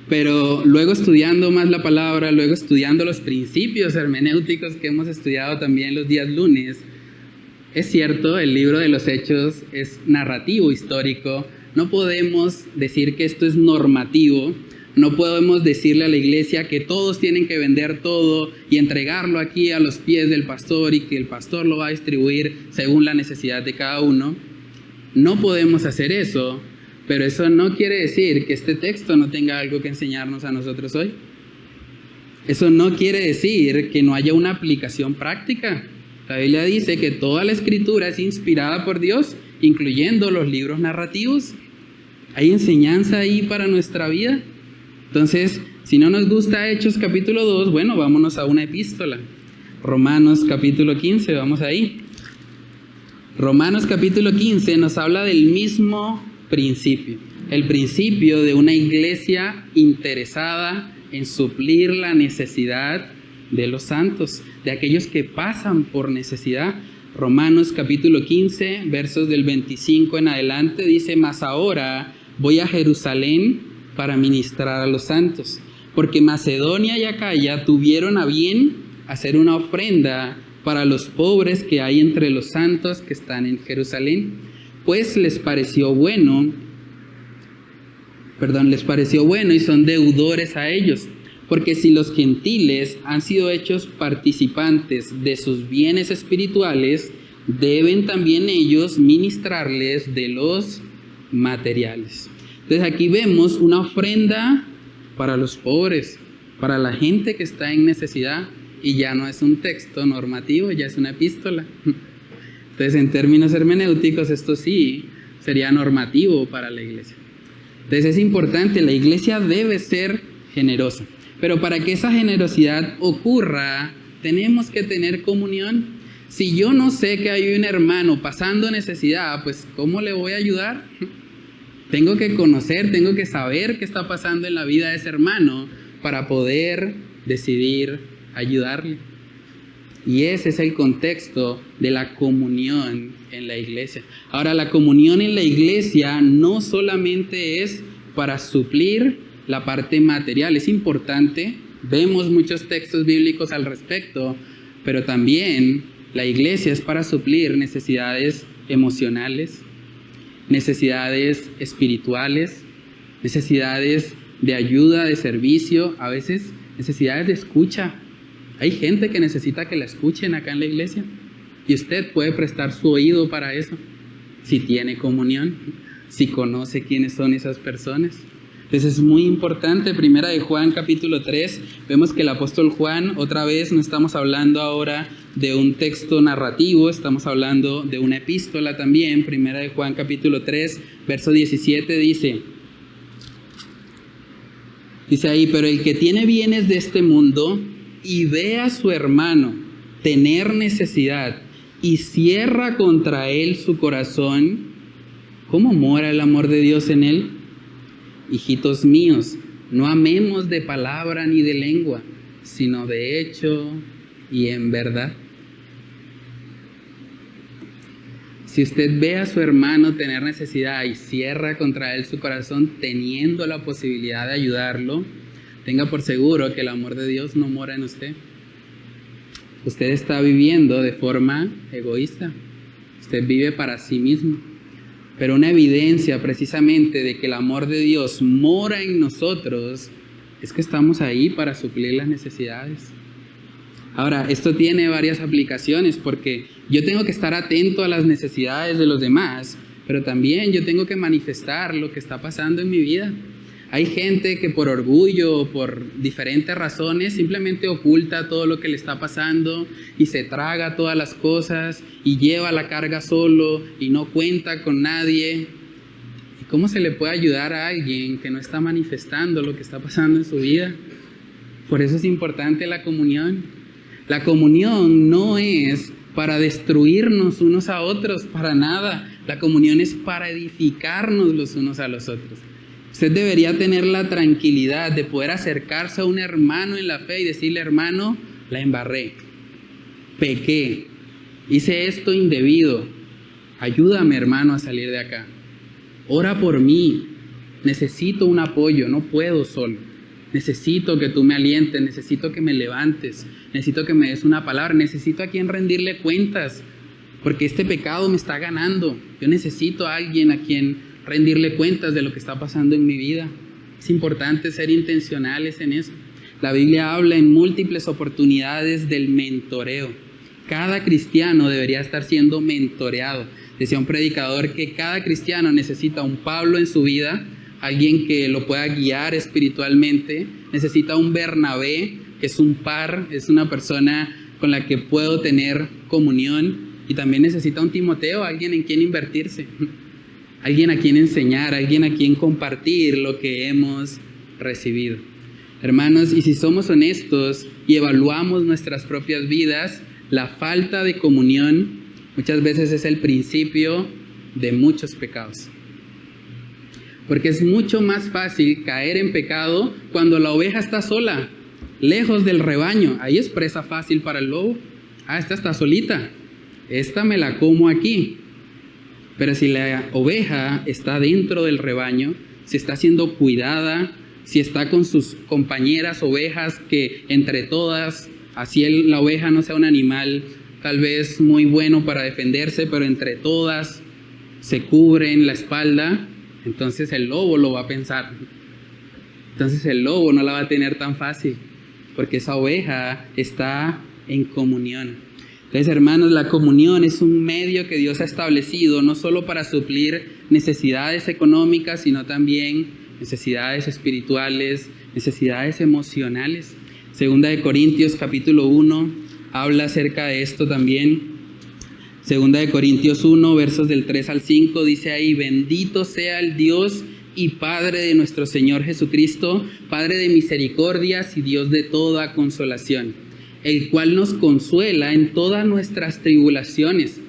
pero luego estudiando más la palabra, luego estudiando los principios hermenéuticos que hemos estudiado también los días lunes, es cierto, el libro de los Hechos es narrativo histórico. No podemos decir que esto es normativo, no podemos decirle a la iglesia que todos tienen que vender todo y entregarlo aquí a los pies del pastor y que el pastor lo va a distribuir según la necesidad de cada uno. No podemos hacer eso, pero eso no quiere decir que este texto no tenga algo que enseñarnos a nosotros hoy. Eso no quiere decir que no haya una aplicación práctica. La Biblia dice que toda la escritura es inspirada por Dios, incluyendo los libros narrativos. Hay enseñanza ahí para nuestra vida. Entonces, si no nos gusta Hechos capítulo 2, bueno, vámonos a una epístola. Romanos capítulo 15, vamos ahí. Romanos capítulo 15 nos habla del mismo principio. El principio de una iglesia interesada en suplir la necesidad de los santos, de aquellos que pasan por necesidad. Romanos capítulo 15, versos del 25 en adelante, dice, mas ahora voy a Jerusalén para ministrar a los santos, porque Macedonia y Acaya tuvieron a bien hacer una ofrenda para los pobres que hay entre los santos que están en Jerusalén, pues les pareció bueno y son deudores a ellos, porque si los gentiles han sido hechos participantes de sus bienes espirituales, deben también ellos ministrarles de los materiales. Entonces aquí vemos una ofrenda para los pobres, para la gente que está en necesidad. y ya no es un texto normativo, ya es una epístola. Entonces, en términos hermenéuticos, esto sí sería normativo para la iglesia. Entonces, es importante, la iglesia debe ser generosa. Pero para que esa generosidad ocurra, tenemos que tener comunión. Si yo no sé que hay un hermano pasando necesidad, pues ¿cómo le voy a ayudar? Tengo que conocer, tengo que saber qué está pasando en la vida de ese hermano para poder decidir ayudarle. Y ese es el contexto de la comunión en la iglesia. Ahora, la comunión en la iglesia no solamente es para suplir la parte material, es importante, vemos muchos textos bíblicos al respecto, pero también la iglesia es para suplir necesidades emocionales, necesidades espirituales, necesidades de ayuda, de servicio, a veces necesidades de escucha. Hay gente que necesita que la escuchen acá en la iglesia y usted puede prestar su oído para eso, si tiene comunión, si conoce quiénes son esas personas. Entonces es muy importante. Primera de Juan capítulo 3, vemos que el apóstol Juan, otra vez no estamos hablando ahora de un texto narrativo, estamos hablando de una epístola también. Primera de Juan capítulo 3, verso 17 dice ahí: pero el que tiene bienes de este mundo y ve a su hermano tener necesidad y cierra contra él su corazón, ¿cómo mora el amor de Dios en él? Hijitos míos, no amemos de palabra ni de lengua, sino de hecho y en verdad. Si usted ve a su hermano tener necesidad y cierra contra él su corazón, teniendo la posibilidad de ayudarlo, tenga por seguro que el amor de Dios no mora en usted. Usted está viviendo de forma egoísta. Usted vive para sí mismo. Pero una evidencia precisamente de que el amor de Dios mora en nosotros es que estamos ahí para suplir las necesidades. Ahora, esto tiene varias aplicaciones porque yo tengo que estar atento a las necesidades de los demás, pero también yo tengo que manifestar lo que está pasando en mi vida. Hay gente que por orgullo o por diferentes razones simplemente oculta todo lo que le está pasando y se traga todas las cosas y lleva la carga solo y no cuenta con nadie. ¿Y cómo se le puede ayudar a alguien que no está manifestando lo que está pasando en su vida? Por eso es importante la comunión. La comunión no es para destruirnos unos a otros, para nada. La comunión es para edificarnos los unos a los otros. Usted debería tener la tranquilidad de poder acercarse a un hermano en la fe y decirle: hermano, la embarré, pequé, hice esto indebido, ayúdame, hermano, a salir de acá. Ora por mí, necesito un apoyo, no puedo solo. Necesito que tú me alientes, necesito que me levantes, necesito que me des una palabra, necesito a quien rendirle cuentas, porque este pecado me está ganando. Yo necesito a alguien a quien rendirle cuentas de lo que está pasando en mi vida. Es importante ser intencionales en eso. La Biblia habla en múltiples oportunidades del mentoreo. Cada cristiano debería estar siendo mentoreado. Decía un predicador que cada cristiano necesita un Pablo en su vida, alguien que lo pueda guiar espiritualmente. Necesita un Bernabé, que es un par, es una persona con la que puedo tener comunión. Y también necesita un Timoteo, alguien en quien invertirse. Alguien a quien enseñar, alguien a quien compartir lo que hemos recibido. Hermanos, y si somos honestos y evaluamos nuestras propias vidas, la falta de comunión muchas veces es el principio de muchos pecados. Porque es mucho más fácil caer en pecado cuando la oveja está sola, lejos del rebaño. Ahí es presa fácil para el lobo. Esta está solita, esta me la como aquí. Pero si la oveja está dentro del rebaño, si está siendo cuidada, si está con sus compañeras ovejas, que entre todas, así la oveja no sea un animal tal vez muy bueno para defenderse, pero entre todas se cubren la espalda, entonces el lobo lo va a pensar. Entonces el lobo no la va a tener tan fácil, porque esa oveja está en comunión. Entonces, hermanos, la comunión es un medio que Dios ha establecido no solo para suplir necesidades económicas, sino también necesidades espirituales, necesidades emocionales. Segunda de Corintios capítulo 1 habla acerca de esto también. Segunda de Corintios 1, versos del 3 al 5, dice ahí: bendito sea el Dios y Padre de nuestro Señor Jesucristo, Padre de misericordias y Dios de toda consolación, el cual nos consuela en todas nuestras tribulaciones.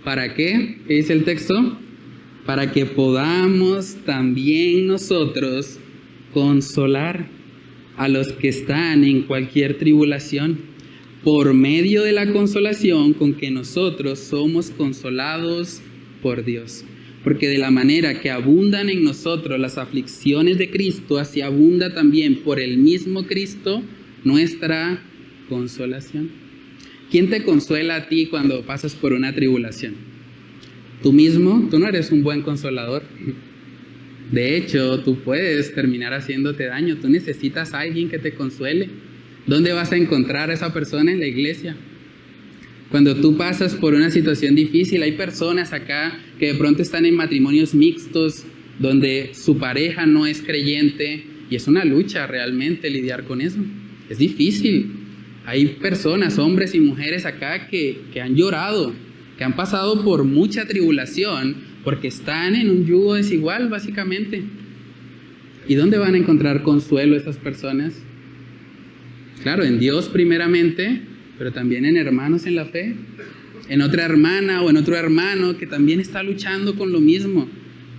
¿Para qué? ¿Qué dice el texto? Para que podamos también nosotros consolar a los que están en cualquier tribulación, por medio de la consolación con que nosotros somos consolados por Dios. Porque de la manera que abundan en nosotros las aflicciones de Cristo, así abunda también por el mismo Cristo nuestra consolación. ¿Quién te consuela a ti cuando pasas por una tribulación? ¿Tú mismo? Tú no eres un buen consolador. De hecho, tú puedes terminar haciéndote daño. Tú necesitas a alguien que te consuele. ¿Dónde vas a encontrar a esa persona? En la iglesia. Cuando tú pasas por una situación difícil, hay personas acá que de pronto están en matrimonios mixtos, donde su pareja no es creyente, y es una lucha realmente lidiar con eso. Es difícil. Hay personas, hombres y mujeres acá que han llorado, que han pasado por mucha tribulación, porque están en un yugo desigual, básicamente. ¿Y dónde van a encontrar consuelo esas personas? Claro, en Dios primeramente, pero también en hermanos en la fe, en otra hermana o en otro hermano que también está luchando con lo mismo,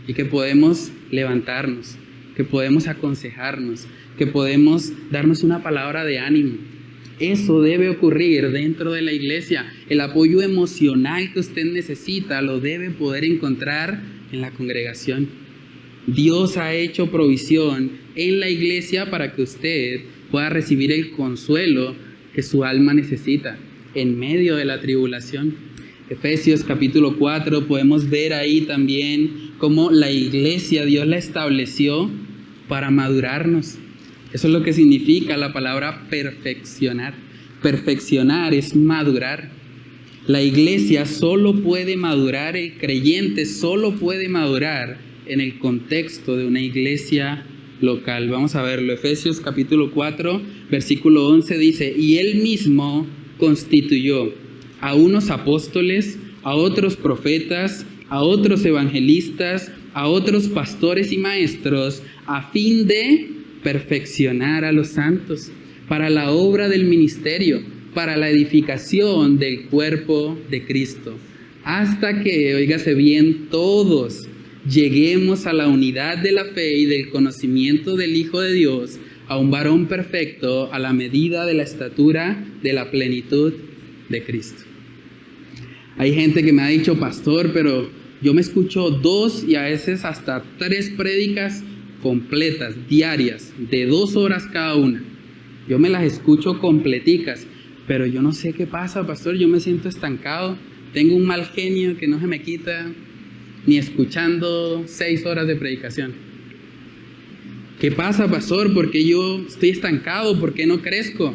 y que podemos levantarnos, que podemos aconsejarnos, que podemos darnos una palabra de ánimo. Eso debe ocurrir dentro de la iglesia. El apoyo emocional que usted necesita lo debe poder encontrar en la congregación. Dios ha hecho provisión en la iglesia para que usted pueda recibir el consuelo que su alma necesita en medio de la tribulación. Efesios capítulo 4, podemos ver ahí también cómo la iglesia Dios la estableció para madurarnos. Eso es lo que significa la palabra perfeccionar. Perfeccionar es madurar. La iglesia solo puede madurar, el creyente solo puede madurar en el contexto de una iglesia local. Vamos a verlo. Efesios capítulo 4, versículo 11 dice: y él mismo constituyó a unos apóstoles, a otros profetas, a otros evangelistas, a otros pastores y maestros, a fin de perfeccionar a los santos para la obra del ministerio, para la edificación del cuerpo de Cristo, hasta que, óigase bien, todos lleguemos a la unidad de la fe y del conocimiento del Hijo de Dios, a un varón perfecto, a la medida de la estatura de la plenitud de Cristo. Hay gente que me ha dicho: pastor, pero yo me escucho 2 y a veces hasta 3 prédicas completas, diarias, de 2 horas cada una. Yo me las escucho completicas, pero yo no sé qué pasa, pastor. Yo me siento estancado, tengo un mal genio que no se me quita, ni escuchando 6 horas de predicación. ¿Qué pasa, pastor? ¿Por qué yo estoy estancado? ¿Por qué no crezco?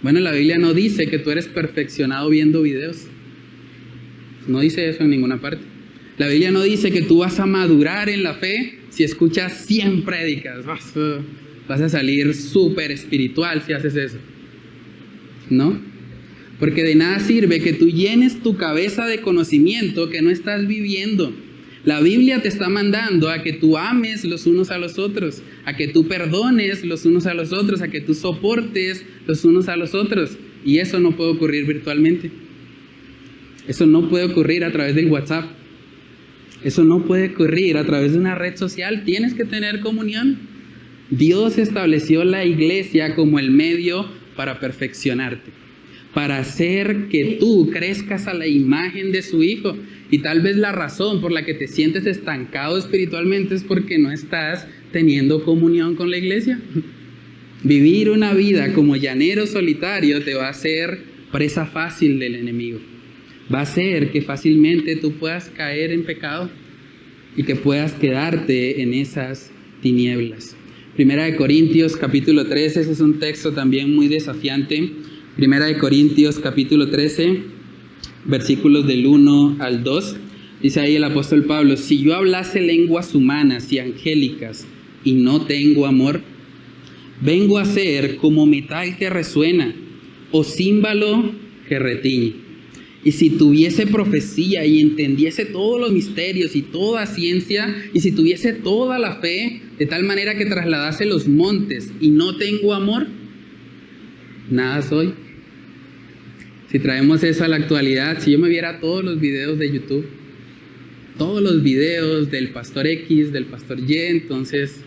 Bueno, la Biblia no dice que tú eres perfeccionado viendo videos. No dice eso en ninguna parte. La Biblia no dice que tú vas a madurar en la fe si escuchas 100 prédicas. Vas a salir súper espiritual si haces eso. ¿No? Porque de nada sirve que tú llenes tu cabeza de conocimiento que no estás viviendo. La Biblia te está mandando a que tú ames los unos a los otros, a que tú perdones los unos a los otros, a que tú soportes los unos a los otros. Y eso no puede ocurrir virtualmente. Eso no puede ocurrir a través del WhatsApp. Eso no puede ocurrir a través de una red social. Tienes que tener comunión. Dios estableció la iglesia como el medio para perfeccionarte, para hacer que tú crezcas a la imagen de su Hijo. Y tal vez la razón por la que te sientes estancado espiritualmente es porque no estás teniendo comunión con la iglesia. Vivir una vida como llanero solitario te va a hacer presa fácil del enemigo. Va a hacer que fácilmente tú puedas caer en pecado y que puedas quedarte en esas tinieblas. Primera de Corintios capítulo 13, ese es un texto también muy desafiante. Primera de Corintios capítulo 13, versículos del 1 al 2. Dice ahí el apóstol Pablo: si yo hablase lenguas humanas y angélicas y no tengo amor, Vengo a ser como metal que resuena o címbalo que retiñe. Y si tuviese profecía y entendiese todos los misterios y toda ciencia, y si tuviese toda la fe, de tal manera que trasladase los montes y no tengo amor, nada soy. Si traemos eso a la actualidad, si yo me viera todos los videos de YouTube, todos los videos del pastor X, del pastor Y, entonces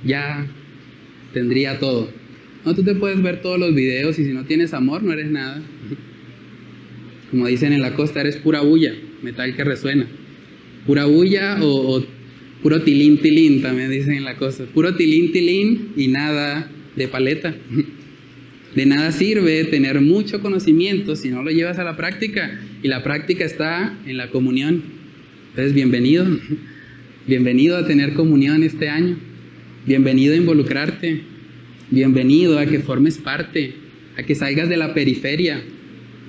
ya tendría todo. No, tú te puedes ver todos los videos y si no tienes amor no eres nada. Como dicen en la costa, eres pura bulla, metal que resuena. Pura bulla o puro tilín tilín, también dicen en la costa. Puro tilín tilín y nada de paleta. De nada sirve tener mucho conocimiento si no lo llevas a la práctica. Y la práctica está en la comunión. Entonces, bienvenido. Bienvenido a tener comunión este año. Bienvenido a involucrarte. Bienvenido a que formes parte, a que salgas de la periferia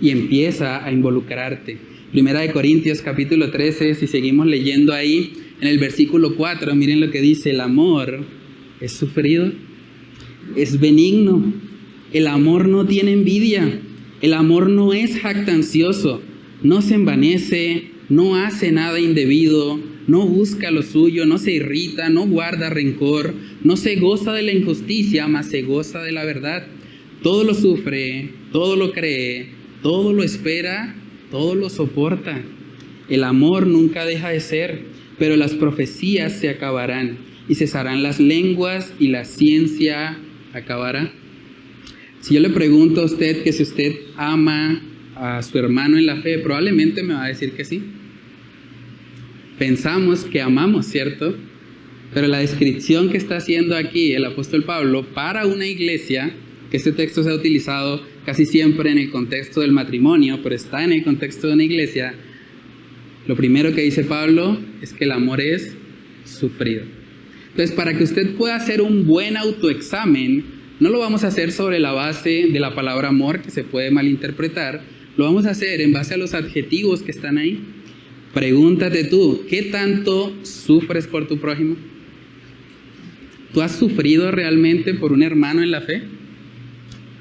y empieza a involucrarte. Primera de Corintios capítulo 13, si seguimos leyendo ahí, en el versículo 4, miren lo que dice: el amor es sufrido, es benigno, el amor no tiene envidia, el amor no es jactancioso, no se envanece, no hace nada indebido, no busca lo suyo, no se irrita, no guarda rencor, no se goza de la injusticia, mas se goza de la verdad. Todo lo sufre, todo lo cree, todo lo espera, todo lo soporta. El amor nunca deja de ser, pero las profecías se acabarán y cesarán las lenguas y la ciencia acabará. Si yo le pregunto a usted que si usted ama a su hermano en la fe, probablemente me va a decir que sí. Pensamos que amamos, ¿cierto? Pero la descripción que está haciendo aquí el apóstol Pablo para una iglesia, que este texto se ha utilizado casi siempre en el contexto del matrimonio, pero está en el contexto de una iglesia, lo primero que dice Pablo es que el amor es sufrido. Entonces, para que usted pueda hacer un buen autoexamen, no lo vamos a hacer sobre la base de la palabra amor, que se puede malinterpretar, lo vamos a hacer en base a los adjetivos que están ahí. Pregúntate tú, ¿qué tanto sufres por tu prójimo? ¿Tú has sufrido realmente por un hermano en la fe?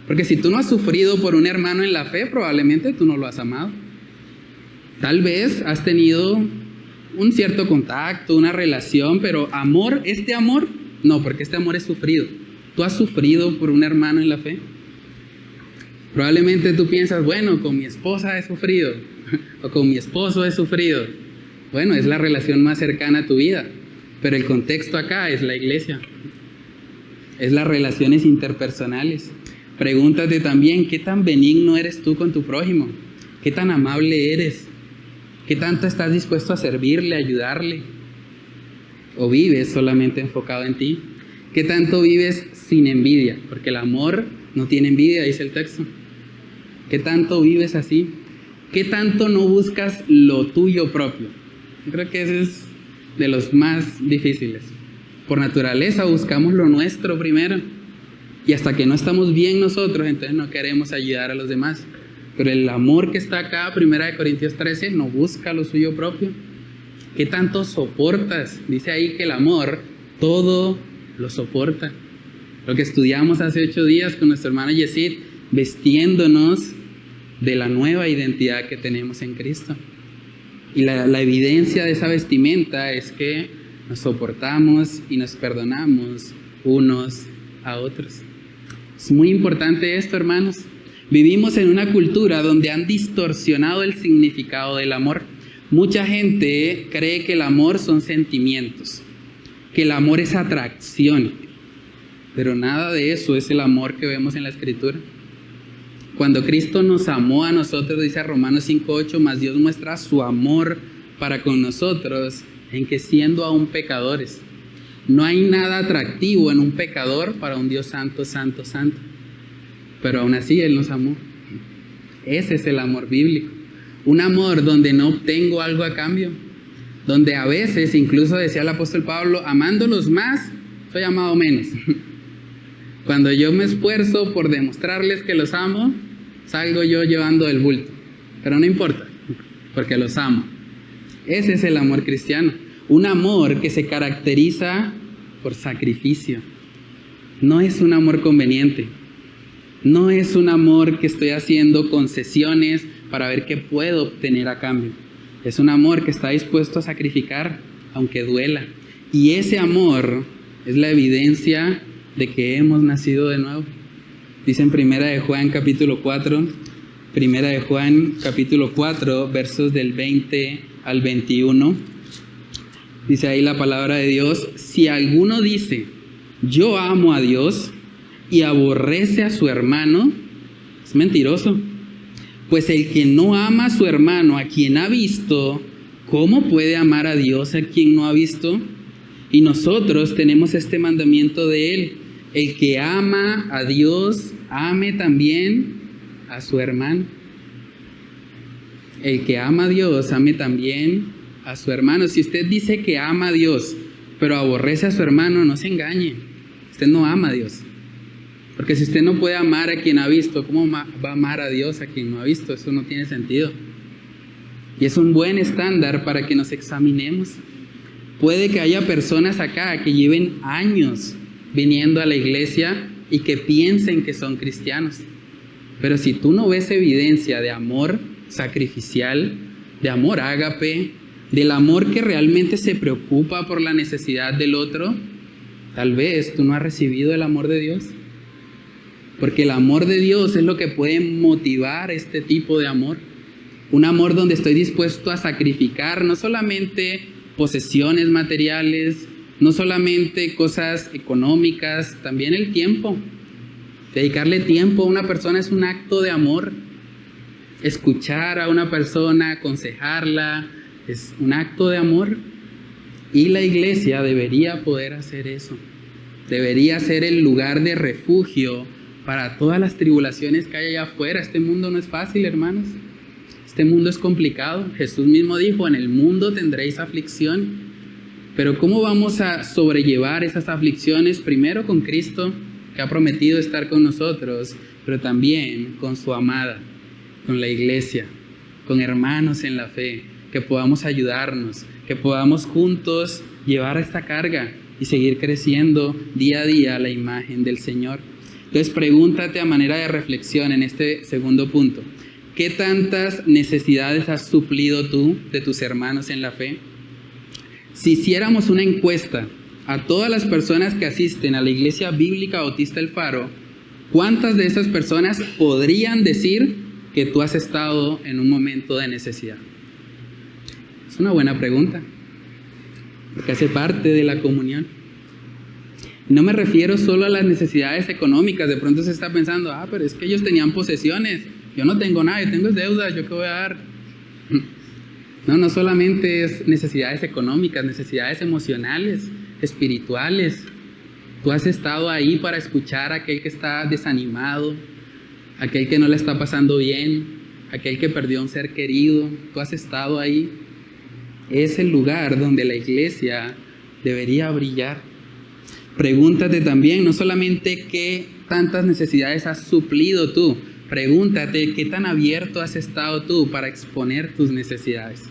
Porque si tú no has sufrido por un hermano en la fe, probablemente tú no lo has amado. Tal vez has tenido un cierto contacto, una relación, pero amor, este amor, no, porque este amor es sufrido. ¿Tú has sufrido por un hermano en la fe? Probablemente tú piensas, bueno, con mi esposa he sufrido, o con mi esposo he sufrido. Bueno, es la relación más cercana a tu vida, pero el contexto acá es la iglesia, es las relaciones interpersonales. Pregúntate también, ¿qué tan benigno eres tú con tu prójimo? ¿Qué tan amable eres? ¿Qué tanto estás dispuesto a servirle, a ayudarle? ¿O vives solamente enfocado en ti? ¿Qué tanto vives sin envidia? Porque el amor no tiene envidia, dice el texto. ¿Qué tanto vives así? ¿Qué tanto no buscas lo tuyo propio? Yo creo que ese es de los más difíciles. Por naturaleza buscamos lo nuestro primero. Y hasta que no estamos bien nosotros, entonces no queremos ayudar a los demás. Pero el amor que está acá, 1 Corintios 13, no busca lo suyo propio. ¿Qué tanto soportas? Dice ahí que el amor todo lo soporta. Lo que estudiamos hace 8 días con nuestro hermano Yesid, vestiéndonos de la nueva identidad que tenemos en Cristo. Y la evidencia de esa vestimenta es que nos soportamos y nos perdonamos unos a otros. Es muy importante esto, hermanos. Vivimos en una cultura donde han distorsionado el significado del amor. Mucha gente cree que el amor son sentimientos, que el amor es atracción, pero nada de eso es el amor que vemos en la Escritura. Cuando Cristo nos amó a nosotros, dice Romanos 5:8, mas Dios muestra su amor para con nosotros en que siendo aún pecadores. No hay nada atractivo en un pecador para un Dios santo, santo, santo. Pero aún así Él nos amó. Ese es el amor bíblico. Un amor donde no obtengo algo a cambio. Donde a veces, incluso decía el apóstol Pablo, amándolos más, soy amado menos. Cuando yo me esfuerzo por demostrarles que los amo, salgo yo llevando el bulto. Pero no importa, porque los amo. Ese es el amor cristiano. Un amor que se caracteriza por sacrificio. no es un amor conveniente. No es un amor que estoy haciendo concesiones para ver qué puedo obtener a cambio. Es un amor que está dispuesto a sacrificar, aunque duela. Y ese amor es la evidencia de que hemos nacido de nuevo. Dice en Primera de Juan capítulo 4, versos del 20 al 21. Dice ahí la palabra de Dios: si alguno dice, yo amo a Dios, y aborrece a su hermano, es mentiroso. Pues el que no ama a su hermano, a quien ha visto, ¿cómo puede amar a Dios a quien no ha visto? Y nosotros tenemos este mandamiento de Él: el que ama a Dios, ame también a su hermano. El que ama a Dios, ame también a su hermano. Si usted dice que ama a Dios, pero aborrece a su hermano, no se engañe. Usted no ama a Dios. Porque si usted no puede amar a quien ha visto, ¿cómo va a amar a Dios a quien no ha visto? Eso no tiene sentido. Y es un buen estándar para que nos examinemos. Puede que haya personas acá que lleven años viniendo a la iglesia y que piensen que son cristianos. Pero si tú no ves evidencia de amor sacrificial, de amor ágape, del amor que realmente se preocupa por la necesidad del otro, tal vez tú no has recibido el amor de Dios. Porque el amor de Dios es lo que puede motivar este tipo de amor. Un amor donde estoy dispuesto a sacrificar no solamente posesiones materiales, no solamente cosas económicas, también el tiempo. Dedicarle tiempo a una persona es un acto de amor. Escuchar a una persona, aconsejarla, es un acto de amor. Y la iglesia debería poder hacer eso. Debería ser el lugar de refugio para todas las tribulaciones que hay allá afuera. Este mundo no es fácil, hermanos. Este mundo es complicado. Jesús mismo dijo, en el mundo tendréis aflicción. Pero ¿cómo vamos a sobrellevar esas aflicciones? Primero con Cristo, que ha prometido estar con nosotros, pero también con su amada, con la iglesia, con hermanos en la fe, que podamos ayudarnos, que podamos juntos llevar esta carga y seguir creciendo día a día a la imagen del Señor. Entonces pregúntate a manera de reflexión en este segundo punto: ¿qué tantas necesidades has suplido tú de tus hermanos en la fe? Si hiciéramos una encuesta a todas las personas que asisten a la Iglesia Bíblica Bautista El Faro, ¿cuántas de esas personas podrían decir que tú has estado en un momento de necesidad? Es una buena pregunta, porque hace parte de la comunión. No me refiero solo a las necesidades económicas. De pronto se está pensando, pero es que ellos tenían posesiones, yo no tengo nada, yo tengo deudas, ¿yo qué voy a dar? No solamente es necesidades económicas, necesidades emocionales, espirituales. Tú has estado ahí para escuchar a aquel que está desanimado, aquel que no le está pasando bien, aquel que perdió a un ser querido. Tú has estado ahí. Es el lugar donde la iglesia debería brillar. Pregúntate también, no solamente qué tantas necesidades has suplido tú, pregúntate qué tan abierto has estado tú para exponer tus necesidades.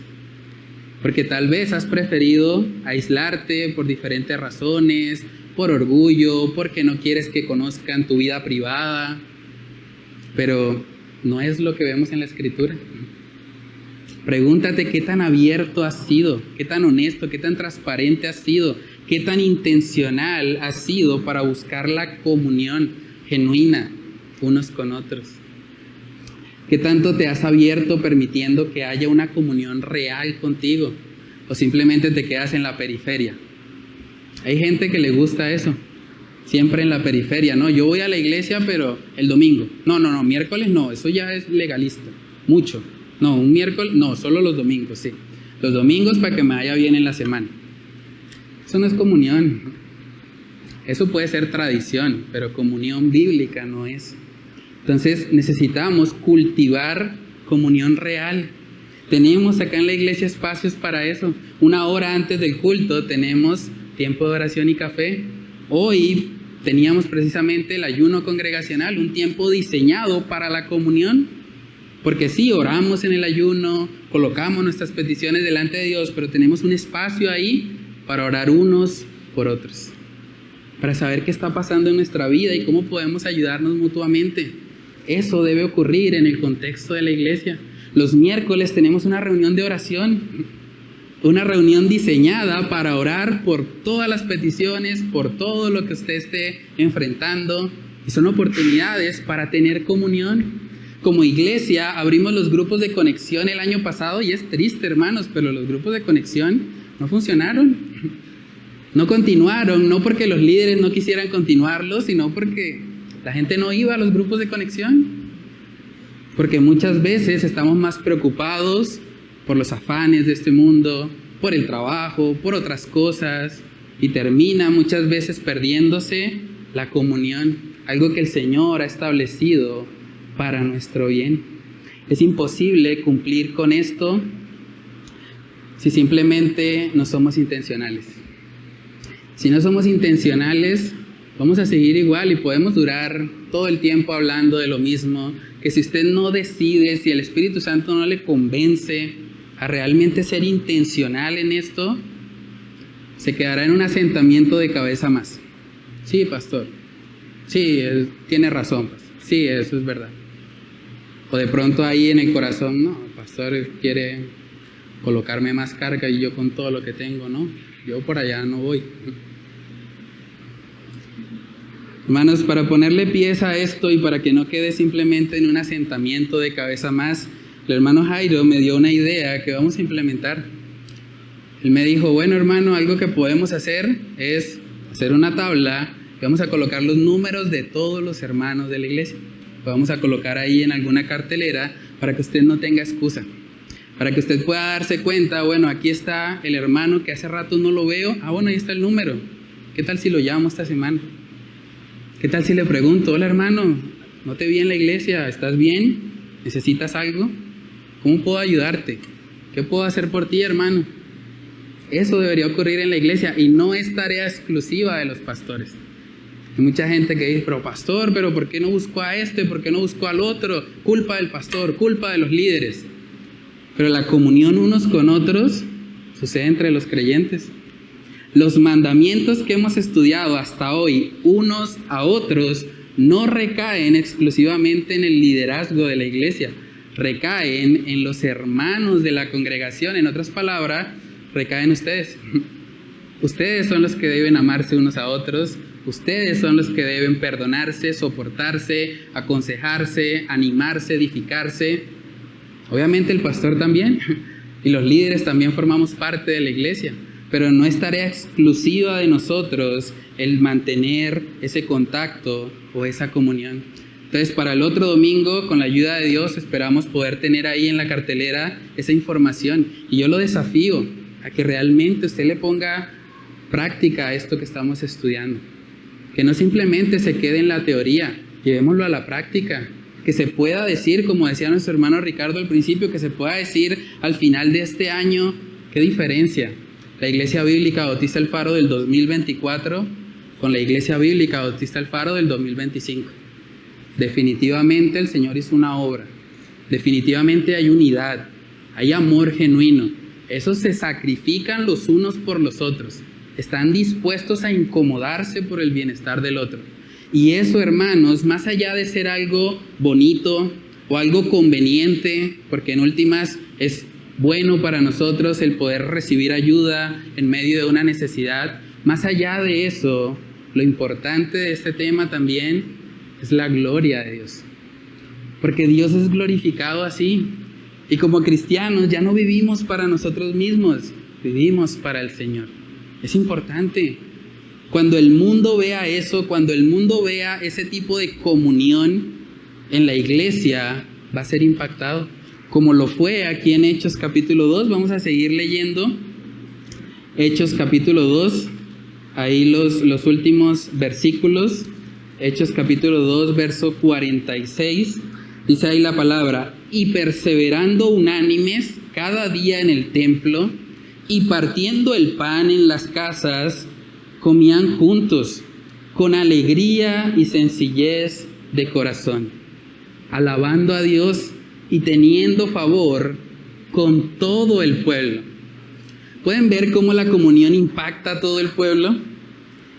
Porque tal vez has preferido aislarte por diferentes razones, por orgullo, porque no quieres que conozcan tu vida privada, pero no es lo que vemos en la Escritura. Pregúntate qué tan abierto has sido, qué tan honesto, qué tan transparente has sido, qué tan intencional has sido para buscar la comunión genuina unos con otros. ¿Qué tanto te has abierto permitiendo que haya una comunión real contigo? ¿O simplemente te quedas en la periferia? Hay gente que le gusta eso, siempre en la periferia. No, yo voy a la iglesia, pero el domingo. No, miércoles no, eso ya es legalista, mucho. No, un miércoles, no, solo los domingos, sí. Los domingos para que me vaya bien en la semana. Eso no es comunión. Eso puede ser tradición, pero comunión bíblica no es. Entonces necesitamos cultivar comunión real. Tenemos acá en la iglesia espacios para eso. 1 hora antes del culto tenemos tiempo de oración y café. Hoy teníamos precisamente el ayuno congregacional, un tiempo diseñado para la comunión. Porque sí, oramos en el ayuno, colocamos nuestras peticiones delante de Dios, pero tenemos un espacio ahí para orar unos por otros. para saber qué está pasando en nuestra vida y cómo podemos ayudarnos mutuamente. Eso debe ocurrir en el contexto de la iglesia. Los miércoles tenemos una reunión de oración, una reunión diseñada para orar por todas las peticiones, por todo lo que usted esté enfrentando. Y son oportunidades para tener comunión. Como iglesia abrimos los grupos de conexión el año pasado y es triste, hermanos, pero los grupos de conexión no funcionaron. No continuaron, no porque los líderes no quisieran continuarlos, sino porque la gente no iba a los grupos de conexión. Porque muchas veces estamos más preocupados por los afanes de este mundo, por el trabajo, por otras cosas, y termina muchas veces perdiéndose la comunión, algo que el Señor ha establecido para nuestro bien. Es imposible cumplir con esto si simplemente no somos intencionales. Si no somos intencionales, vamos a seguir igual y podemos durar todo el tiempo hablando de lo mismo, que si usted no decide, si el Espíritu Santo no le convence a realmente ser intencional en esto, se quedará en un asentamiento de cabeza más. Sí, pastor. Sí, él tiene razón, pastor. Sí, eso es verdad. O de pronto ahí en el corazón, no, el pastor quiere colocarme más carga y yo con todo lo que tengo, no, yo por allá no voy. Hermanos, para ponerle pies a esto y para que no quede simplemente en un asentamiento de cabeza más, el hermano Jairo me dio una idea que vamos a implementar. Él me dijo, bueno hermano, algo que podemos hacer es hacer una tabla y vamos a colocar los números de todos los hermanos de la iglesia. Lo vamos a colocar ahí en alguna cartelera para que usted no tenga excusa. Para que usted pueda darse cuenta, bueno, aquí está el hermano que hace rato no lo veo. Ah, bueno, ahí está el número. ¿Qué tal si lo llamo esta semana? ¿Qué tal si le pregunto, hola hermano, no te vi en la iglesia, ¿estás bien? ¿Necesitas algo? ¿Cómo puedo ayudarte? ¿Qué puedo hacer por ti, hermano? Eso debería ocurrir en la iglesia y no es tarea exclusiva de los pastores. Hay mucha gente que dice, pero pastor, ¿pero por qué no buscó a este? ¿Por qué no buscó al otro? Culpa del pastor, culpa de los líderes. Pero la comunión unos con otros sucede entre los creyentes. Los mandamientos que hemos estudiado hasta hoy, unos a otros, no recaen exclusivamente en el liderazgo de la iglesia, recaen en los hermanos de la congregación. En otras palabras, recaen ustedes. Ustedes son los que deben amarse unos a otros, ustedes son los que deben perdonarse, soportarse, aconsejarse, animarse, edificarse. Obviamente el pastor también, y los líderes también formamos parte de la iglesia. Pero no es tarea exclusiva de nosotros el mantener ese contacto o esa comunión. Entonces, para el otro domingo, con la ayuda de Dios, esperamos poder tener ahí en la cartelera esa información. Y yo lo desafío a que realmente usted le ponga práctica a esto que estamos estudiando. Que no simplemente se quede en la teoría, llevémoslo a la práctica. Que se pueda decir, como decía nuestro hermano Ricardo al principio, que se pueda decir al final de este año, ¿qué diferencia? La Iglesia Bíblica Bautista El Faro del 2024 con la Iglesia Bíblica Bautista El Faro del 2025. Definitivamente el Señor hizo una obra. Definitivamente hay unidad, hay amor genuino. Esos se sacrifican los unos por los otros. Están dispuestos a incomodarse por el bienestar del otro. Y eso, hermanos, más allá de ser algo bonito o algo conveniente, porque en últimas es bueno para nosotros el poder recibir ayuda en medio de una necesidad. Más allá de eso, lo importante de este tema también es la gloria de Dios. Porque Dios es glorificado así. Y como cristianos ya no vivimos para nosotros mismos, vivimos para el Señor. Es importante. Cuando el mundo vea eso, cuando el mundo vea ese tipo de comunión en la iglesia, va a ser impactado. Como lo fue aquí en Hechos capítulo 2, vamos a seguir leyendo Hechos capítulo 2, ahí los últimos versículos. Hechos capítulo 2, verso 46, dice ahí la palabra, y perseverando unánimes cada día en el templo, y partiendo el pan en las casas, comían juntos, con alegría y sencillez de corazón, alabando a Dios y teniendo favor con todo el pueblo. ¿Pueden ver cómo la comunión impacta a todo el pueblo?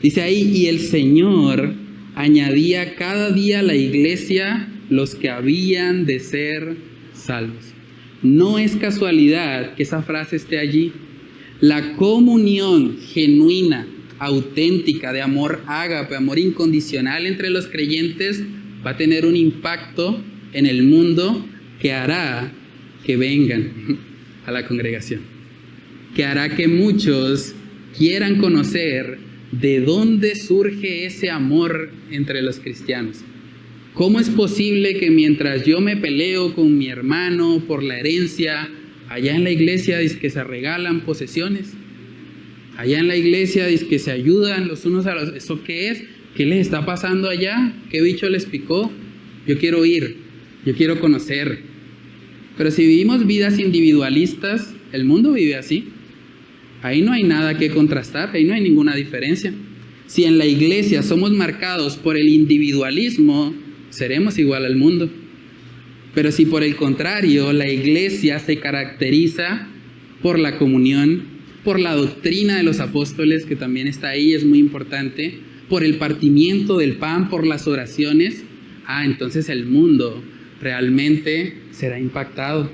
Dice ahí, y el Señor añadía cada día a la iglesia los que habían de ser salvos. No es casualidad que esa frase esté allí. La comunión genuina, auténtica, de amor ágape, amor incondicional entre los creyentes, va a tener un impacto en el mundo que hará que vengan a la congregación, que hará que muchos quieran conocer de dónde surge ese amor entre los cristianos. ¿Cómo es posible que mientras yo me peleo con mi hermano por la herencia, allá en la iglesia dice que se regalan posesiones? Allá en la iglesia dice que se ayudan los unos a los... ¿Eso qué es? ¿Qué les está pasando allá? ¿Qué bicho les picó? Yo quiero ir, yo quiero conocer. Pero si vivimos vidas individualistas, el mundo vive así. Ahí no hay nada que contrastar, ahí no hay ninguna diferencia. Si en la iglesia somos marcados por el individualismo, seremos igual al mundo. Pero si por el contrario, la iglesia se caracteriza por la comunión, por la doctrina de los apóstoles, que también está ahí, es muy importante, por el partimiento del pan, por las oraciones, entonces el mundo realmente será impactado.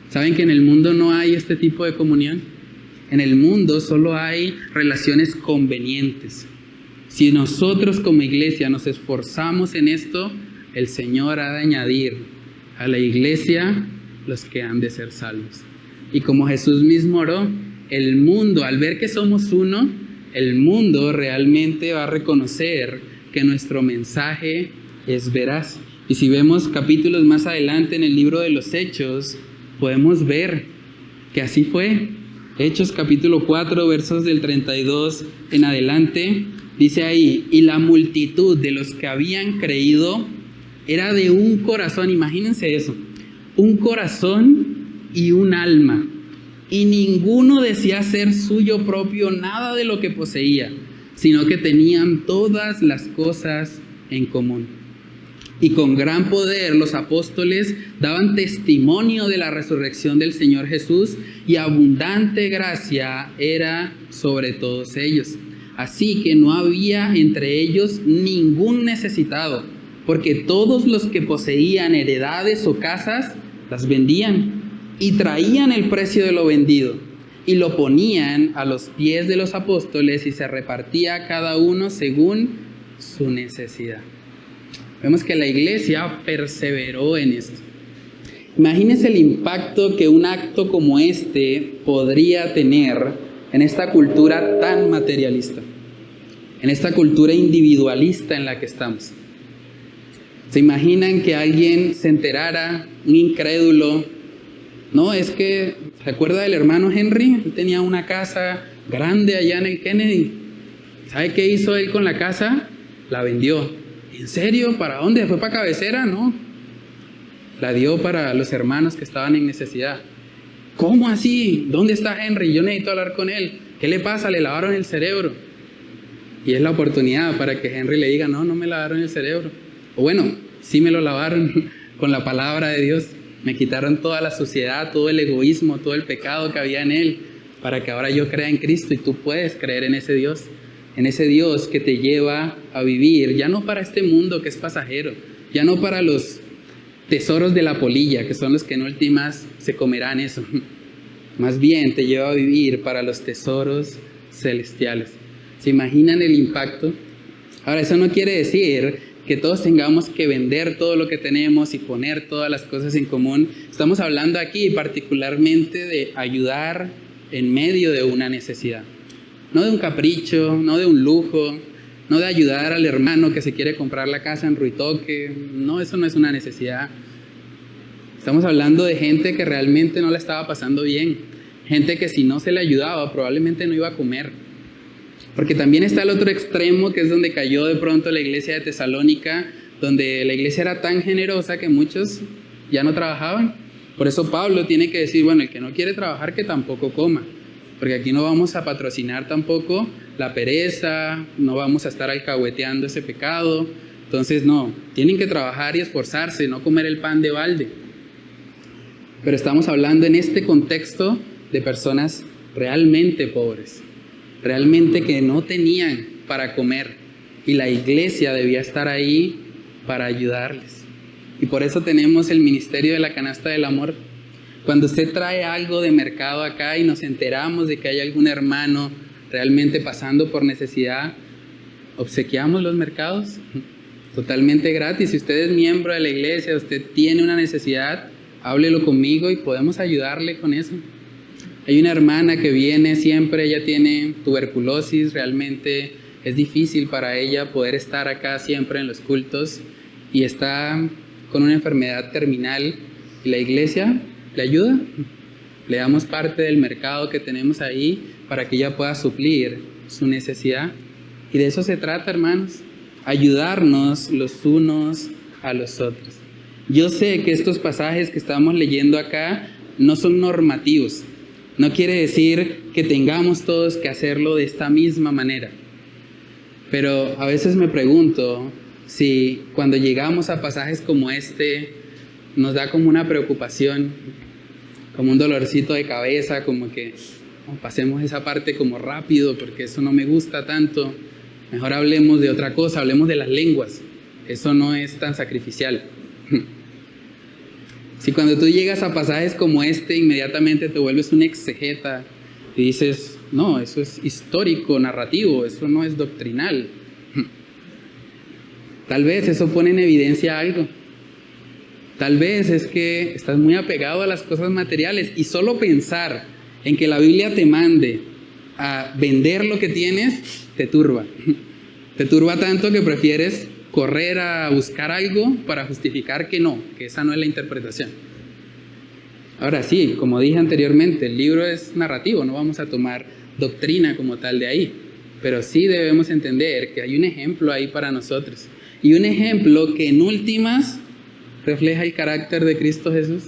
¿Saben que en el mundo no hay este tipo de comunión? En el mundo solo hay relaciones convenientes. Si nosotros como iglesia nos esforzamos en esto, el Señor ha de añadir a la iglesia los que han de ser salvos. Y como Jesús mismo oró, el mundo, al ver que somos uno, el mundo realmente va a reconocer que nuestro mensaje es veraz. Y si vemos capítulos más adelante en el libro de los Hechos, podemos ver que así fue. Hechos capítulo 4, versos del 32 en adelante, dice ahí, y la multitud de los que habían creído era de un corazón, imagínense eso, un corazón y un alma. Y ninguno decía ser suyo propio nada de lo que poseía, sino que tenían todas las cosas en común. Y con gran poder los apóstoles daban testimonio de la resurrección del Señor Jesús, y abundante gracia era sobre todos ellos. Así que no había entre ellos ningún necesitado, porque todos los que poseían heredades o casas las vendían y traían el precio de lo vendido y lo ponían a los pies de los apóstoles, y se repartía a cada uno según su necesidad. Vemos que la iglesia perseveró en esto. Imagínense el impacto que un acto como este podría tener en esta cultura tan materialista, en esta cultura individualista en la que estamos. ¿Se imaginan que alguien se enterara, un incrédulo? No, es que, ¿se acuerda del hermano Henry? Él tenía una casa grande allá en el Kennedy. ¿Sabe qué hizo él con la casa? La vendió. ¿En serio? ¿Para dónde? ¿Fue para Cabecera? No. La dio para los hermanos que estaban en necesidad. ¿Cómo así? ¿Dónde está Henry? Yo necesito hablar con él. ¿Qué le pasa? Le lavaron el cerebro. Y es la oportunidad para que Henry le diga, no me lavaron el cerebro. O bueno, sí me lo lavaron con la palabra de Dios. Me quitaron toda la suciedad, todo el egoísmo, todo el pecado que había en él, para que ahora yo crea en Cristo y tú puedes creer en ese Dios que te lleva a vivir, ya no para este mundo que es pasajero, ya no para los tesoros de la polilla, que son los que en últimas se comerán eso. Más bien te lleva a vivir para los tesoros celestiales. ¿Se imaginan el impacto? Ahora, eso no quiere decir que todos tengamos que vender todo lo que tenemos y poner todas las cosas en común. Estamos hablando aquí particularmente de ayudar en medio de una necesidad. No de un capricho, no de un lujo, no de ayudar al hermano que se quiere comprar la casa en Ruitoque. No, eso no es una necesidad. Estamos hablando de gente que realmente no la estaba pasando bien. Gente que si no se le ayudaba probablemente no iba a comer. Porque también está el otro extremo, que es donde cayó de pronto la iglesia de Tesalónica, donde la iglesia era tan generosa que muchos ya no trabajaban. Por eso Pablo tiene que decir, bueno, el que no quiere trabajar que tampoco coma. Porque aquí no vamos a patrocinar tampoco la pereza, no vamos a estar alcahueteando ese pecado. Entonces no, tienen que trabajar y esforzarse, no comer el pan de balde. Pero estamos hablando en este contexto de personas realmente pobres. realmente que no tenían para comer, y la iglesia debía estar ahí para ayudarles. Y por eso tenemos el ministerio de la canasta del amor. Cuando usted trae algo de mercado acá y nos enteramos de que hay algún hermano realmente pasando por necesidad, obsequiamos los mercados totalmente gratis. Si usted es miembro de la iglesia, usted tiene una necesidad, háblelo conmigo y podemos ayudarle con eso. Hay una hermana que viene siempre, ella tiene tuberculosis, realmente es difícil para ella poder estar acá siempre en los cultos y está con una enfermedad terminal y la iglesia le ayuda. Le damos parte del mercado que tenemos ahí para que ella pueda suplir su necesidad. Y de eso se trata, hermanos, ayudarnos los unos a los otros. Yo sé que estos pasajes que estamos leyendo acá no son normativos. No quiere decir que tengamos todos que hacerlo de esta misma manera. Pero a veces me pregunto si cuando llegamos a pasajes como este nos da como una preocupación, como un dolorcito de cabeza, como que pasemos esa parte como rápido porque eso no me gusta tanto. Mejor hablemos de otra cosa, hablemos de las lenguas. Eso no es tan sacrificial. Si cuando tú llegas a pasajes como este, inmediatamente te vuelves un exegeta y dices, no, eso es histórico, narrativo, eso no es doctrinal. Tal vez eso pone en evidencia algo. Tal vez es que estás muy apegado a las cosas materiales y solo pensar en que la Biblia te mande a vender lo que tienes, te turba. Te turba tanto que prefieres correr a buscar algo para justificar que esa no es la interpretación. Ahora sí, como dije anteriormente, el libro es narrativo, no vamos a tomar doctrina como tal de ahí, pero sí debemos entender que hay un ejemplo ahí para nosotros, y un ejemplo que en últimas refleja el carácter de Cristo Jesús.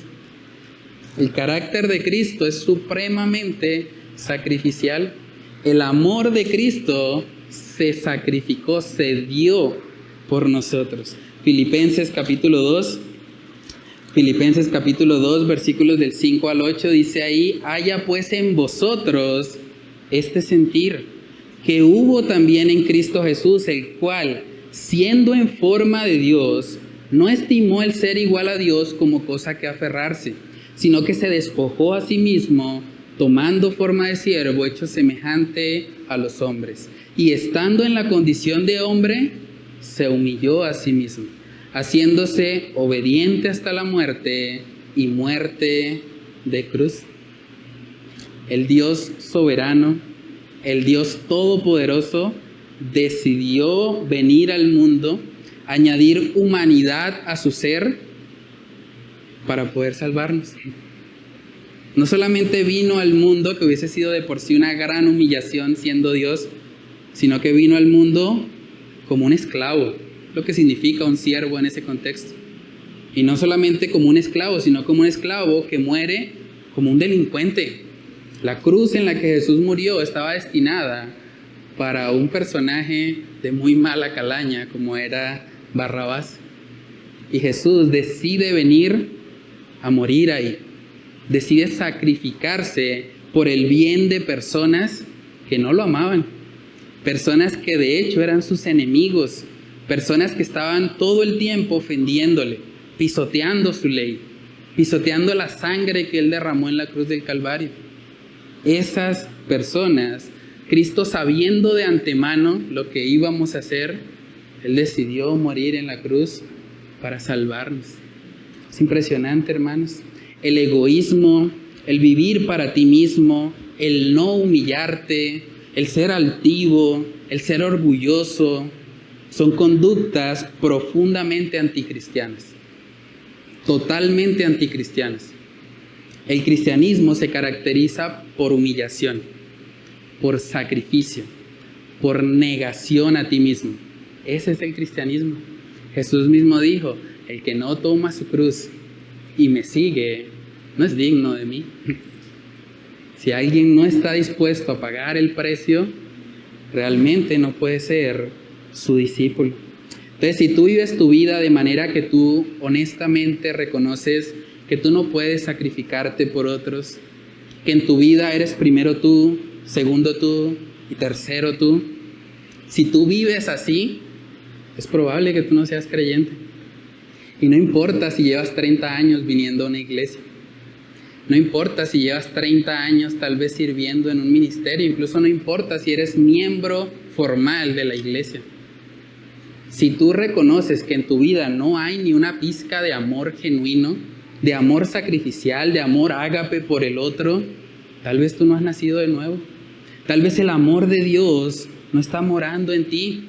El carácter de Cristo es supremamente sacrificial. El amor de Cristo se sacrificó, se dio por nosotros. Filipenses capítulo 2, versículos del 5 al 8, dice ahí: haya pues en vosotros este sentir que hubo también en Cristo Jesús, el cual, siendo en forma de Dios, no estimó el ser igual a Dios como cosa que aferrarse, sino que se despojó a sí mismo, tomando forma de siervo, hecho semejante a los hombres. Y estando en la condición de hombre, se humilló a sí mismo, haciéndose obediente hasta la muerte y muerte de cruz. El Dios soberano, el Dios todopoderoso, decidió venir al mundo, añadir humanidad a su ser para poder salvarnos. No solamente vino al mundo, que hubiese sido de por sí una gran humillación siendo Dios, sino que vino al mundo como un esclavo, lo que significa un siervo en ese contexto. Y no solamente como un esclavo, sino como un esclavo que muere como un delincuente. La cruz en la que Jesús murió estaba destinada para un personaje de muy mala calaña como era Barrabás. Y Jesús decide venir a morir ahí. Decide sacrificarse por el bien de personas que no lo amaban. Personas que de hecho eran sus enemigos. Personas que estaban todo el tiempo ofendiéndole, pisoteando su ley, pisoteando la sangre que Él derramó en la cruz del Calvario. Esas personas, Cristo, sabiendo de antemano lo que íbamos a hacer, Él decidió morir en la cruz para salvarnos. Es impresionante, hermanos. El egoísmo, el vivir para ti mismo, el no humillarte, el ser altivo, el ser orgulloso, son conductas profundamente anticristianas, totalmente anticristianas. El cristianismo se caracteriza por humillación, por sacrificio, por negación a ti mismo. Ese es el cristianismo. Jesús mismo dijo: el que no toma su cruz y me sigue, no es digno de mí. Si alguien no está dispuesto a pagar el precio, realmente no puede ser su discípulo. Entonces, si tú vives tu vida de manera que tú honestamente reconoces que tú no puedes sacrificarte por otros, que en tu vida eres primero tú, segundo tú, Y tercero, si tú vives así, es probable que tú no seas creyente. Y no importa si llevas 30 años viniendo a una iglesia. No importa si llevas 30 años tal vez sirviendo en un ministerio. Incluso no importa si eres miembro formal de la iglesia. Si tú reconoces que en tu vida no hay ni una pizca de amor genuino, de amor sacrificial, de amor ágape por el otro, tal vez tú no has nacido de nuevo. Tal vez el amor de Dios no está morando en ti.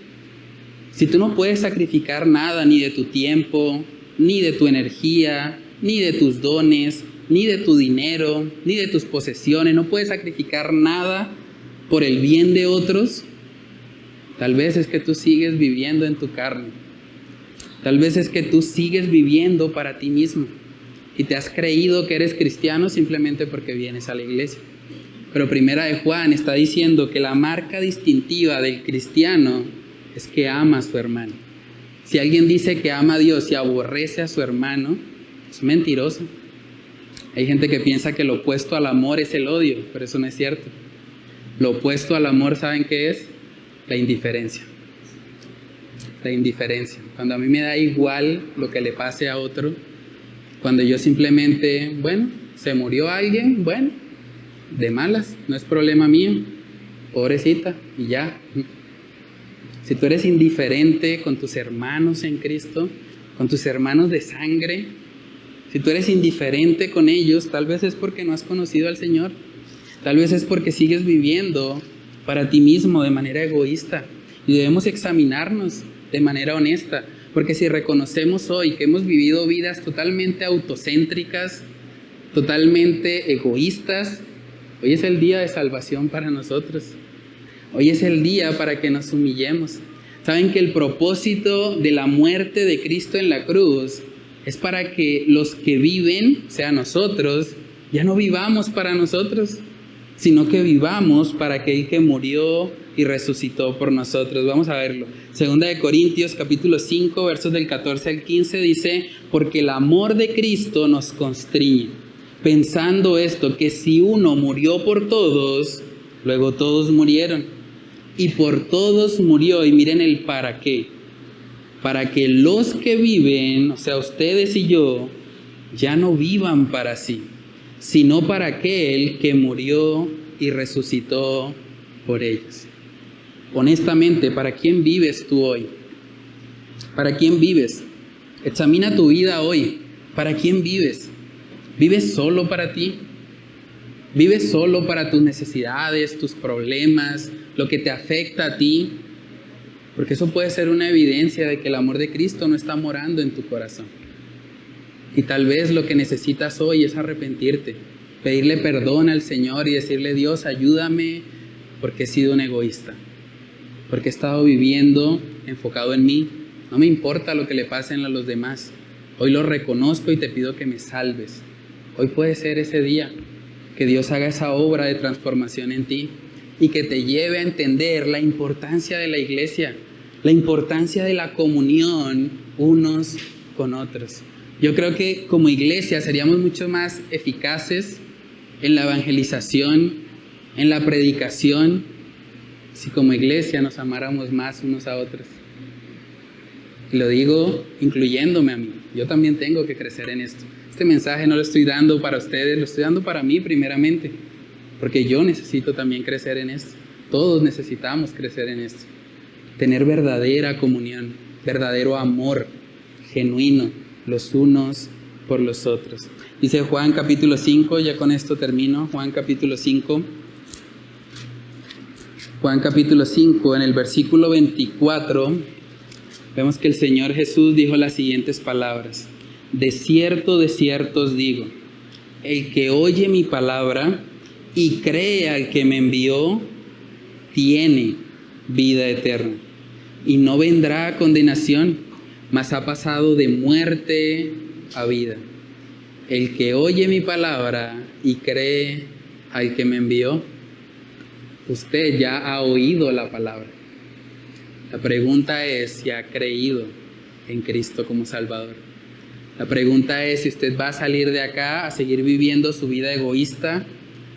Si tú no puedes sacrificar nada, ni de tu tiempo, ni de tu energía, ni de tus dones, ni de tu dinero, ni de tus posesiones, no puedes sacrificar nada por el bien de otros, tal vez es que tú sigues viviendo en tu carne. Tal vez es que tú sigues viviendo para ti mismo y te has creído que eres cristiano simplemente porque vienes a la iglesia. Pero Primera de Juan está diciendo que la marca distintiva del cristiano es que ama a su hermano. Si alguien dice que ama a Dios y aborrece a su hermano, es mentiroso. Hay gente que piensa que lo opuesto al amor es el odio, pero eso no es cierto. Lo opuesto al amor, ¿saben qué es? La indiferencia. La indiferencia. Cuando a mí me da igual lo que le pase a otro, cuando yo simplemente, se murió alguien, de malas, no es problema mío, pobrecita, y ya. Si tú eres indiferente con tus hermanos en Cristo, con tus hermanos de sangre, si tú eres indiferente con ellos, tal vez es porque no has conocido al Señor, tal vez es porque sigues viviendo para ti mismo de manera egoísta, y debemos examinarnos de manera honesta, porque si reconocemos hoy que hemos vivido vidas totalmente autocéntricas, totalmente egoístas, hoy es el día de salvación para nosotros. Hoy es el día para que nos humillemos. Saben que el propósito de la muerte de Cristo en la cruz es para que los que viven, o sea nosotros, ya no vivamos para nosotros, sino que vivamos para aquel que murió y resucitó por nosotros. Vamos a verlo. Segunda de Corintios capítulo 5, versos del 14 al 15 dice: porque el amor de Cristo nos constriñe, pensando esto, que si uno murió por todos, luego todos murieron. Y por todos murió, y miren el para qué. Para que los que viven, o sea, ustedes y yo, ya no vivan para sí, sino para aquel que murió y resucitó por ellos. Honestamente, ¿para quién vives tú hoy? ¿Para quién vives? Examina tu vida hoy. ¿Para quién vives? ¿Vives solo para ti? ¿Vives solo para tus necesidades, tus problemas, lo que te afecta a ti? Porque eso puede ser una evidencia de que el amor de Cristo no está morando en tu corazón. Y tal vez lo que necesitas hoy es arrepentirte, pedirle perdón al Señor y decirle: Dios, ayúdame porque he sido un egoísta, porque he estado viviendo enfocado en mí. No me importa lo que le pasen a los demás. Hoy lo reconozco y te pido que me salves. Hoy puede ser ese día que Dios haga esa obra de transformación en ti y que te lleve a entender la importancia de la iglesia, la importancia de la comunión unos con otros. Yo creo que como iglesia seríamos mucho más eficaces en la evangelización, en la predicación, si como iglesia nos amáramos más unos a otros. Y lo digo incluyéndome a mí. Yo también tengo que crecer en esto. Este mensaje no lo estoy dando para ustedes, lo estoy dando para mí primeramente, porque yo necesito también crecer en esto. Todos necesitamos crecer en esto. Tener verdadera comunión, verdadero amor genuino los unos por los otros. Dice Juan capítulo 5, ya con esto termino. Juan capítulo 5. Juan capítulo 5, en el versículo 24, vemos que el Señor Jesús dijo las siguientes palabras: de cierto os digo, el que oye mi palabra y cree al que me envió, tiene vida eterna, y no vendrá a condenación, mas ha pasado de muerte a vida. El que oye mi palabra y cree al que me envió. Usted ya ha oído la palabra. La pregunta es si ha creído en Cristo como Salvador. La pregunta es si usted va a salir de acá a seguir viviendo su vida egoísta,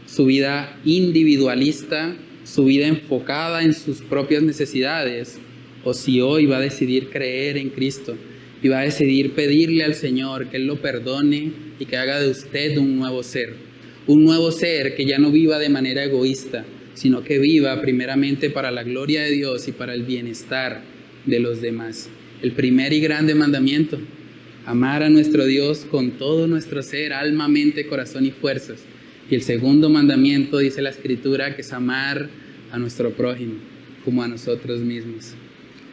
su vida individualista, su vida enfocada en sus propias necesidades, o si hoy va a decidir creer en Cristo y va a decidir pedirle al Señor que Él lo perdone y que haga de usted un nuevo ser que ya no viva de manera egoísta, sino que viva primeramente para la gloria de Dios y para el bienestar de los demás. El primer y grande mandamiento: amar a nuestro Dios con todo nuestro ser, alma, mente, corazón y fuerzas. Y el segundo mandamiento, dice la Escritura, que es amar a nuestro prójimo como a nosotros mismos.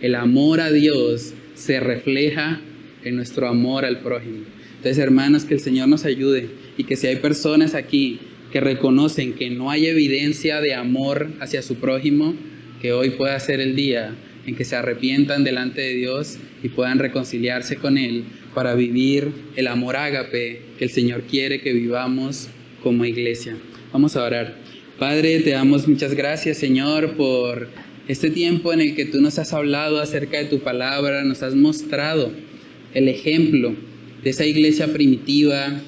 El amor a Dios se refleja en nuestro amor al prójimo. Entonces, hermanos, que el Señor nos ayude, y que si hay personas aquí que reconocen que no hay evidencia de amor hacia su prójimo, que hoy pueda ser el día en que se arrepientan delante de Dios y puedan reconciliarse con Él para vivir el amor ágape que el Señor quiere que vivamos como iglesia. Vamos a orar. Padre, te damos muchas gracias, Señor, por este tiempo en el que tú nos has hablado acerca de tu palabra, nos has mostrado el ejemplo de esa iglesia primitiva,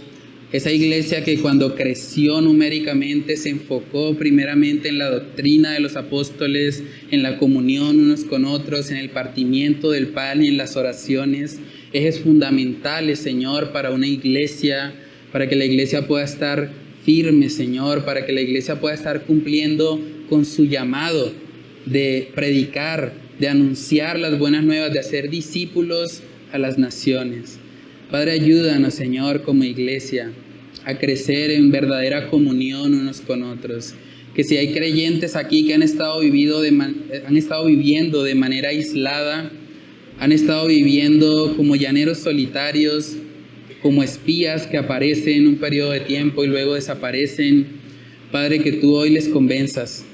esa iglesia que cuando creció numéricamente se enfocó primeramente en la doctrina de los apóstoles, en la comunión unos con otros, en el partimiento del pan y en las oraciones, ejes fundamentales, Señor, para una iglesia, para que la iglesia pueda estar firme, Señor, para que la iglesia pueda estar cumpliendo con su llamado de predicar, de anunciar las buenas nuevas, de hacer discípulos a las naciones. Padre, ayúdanos, Señor, como iglesia, a crecer en verdadera comunión unos con otros. Que si hay creyentes aquí que han estado viviendo de manera aislada, han estado viviendo como llaneros solitarios, como espías que aparecen un periodo de tiempo y luego desaparecen, Padre, que tú hoy les convenzas,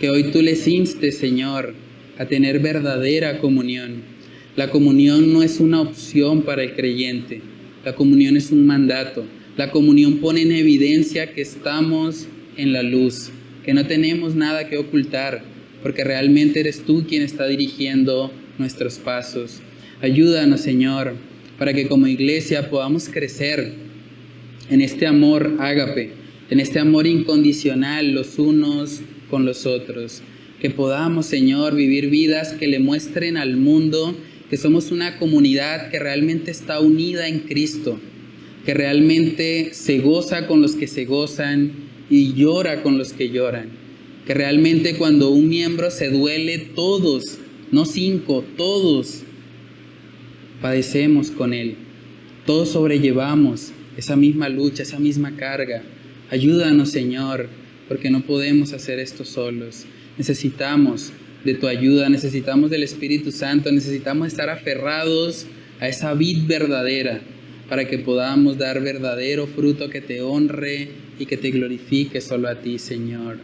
que hoy tú les instes, Señor, a tener verdadera comunión. La comunión no es una opción para el creyente, la comunión es un mandato. La comunión pone en evidencia que estamos en la luz, que no tenemos nada que ocultar, porque realmente eres tú quien está dirigiendo nuestros pasos. Ayúdanos, Señor, para que como iglesia podamos crecer en este amor ágape, en este amor incondicional los unos con los otros. Que podamos, Señor, vivir vidas que le muestren al mundo que somos una comunidad que realmente está unida en Cristo, que realmente se goza con los que se gozan y llora con los que lloran. Que realmente cuando un miembro se duele, todos, no 5, todos padecemos con él. Todos sobrellevamos esa misma lucha, esa misma carga. Ayúdanos, Señor, porque no podemos hacer esto solos. Necesitamos de tu ayuda, necesitamos del Espíritu Santo, necesitamos estar aferrados a esa vid verdadera, para que podamos dar verdadero fruto que te honre y que te glorifique solo a ti, Señor.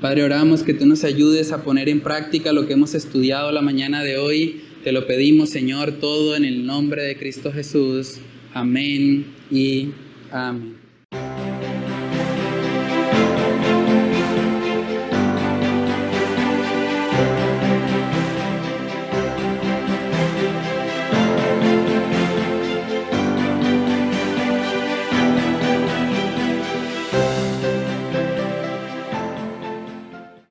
Padre, oramos que tú nos ayudes a poner en práctica lo que hemos estudiado la mañana de hoy. Te lo pedimos, Señor, todo en el nombre de Cristo Jesús. Amén y amén.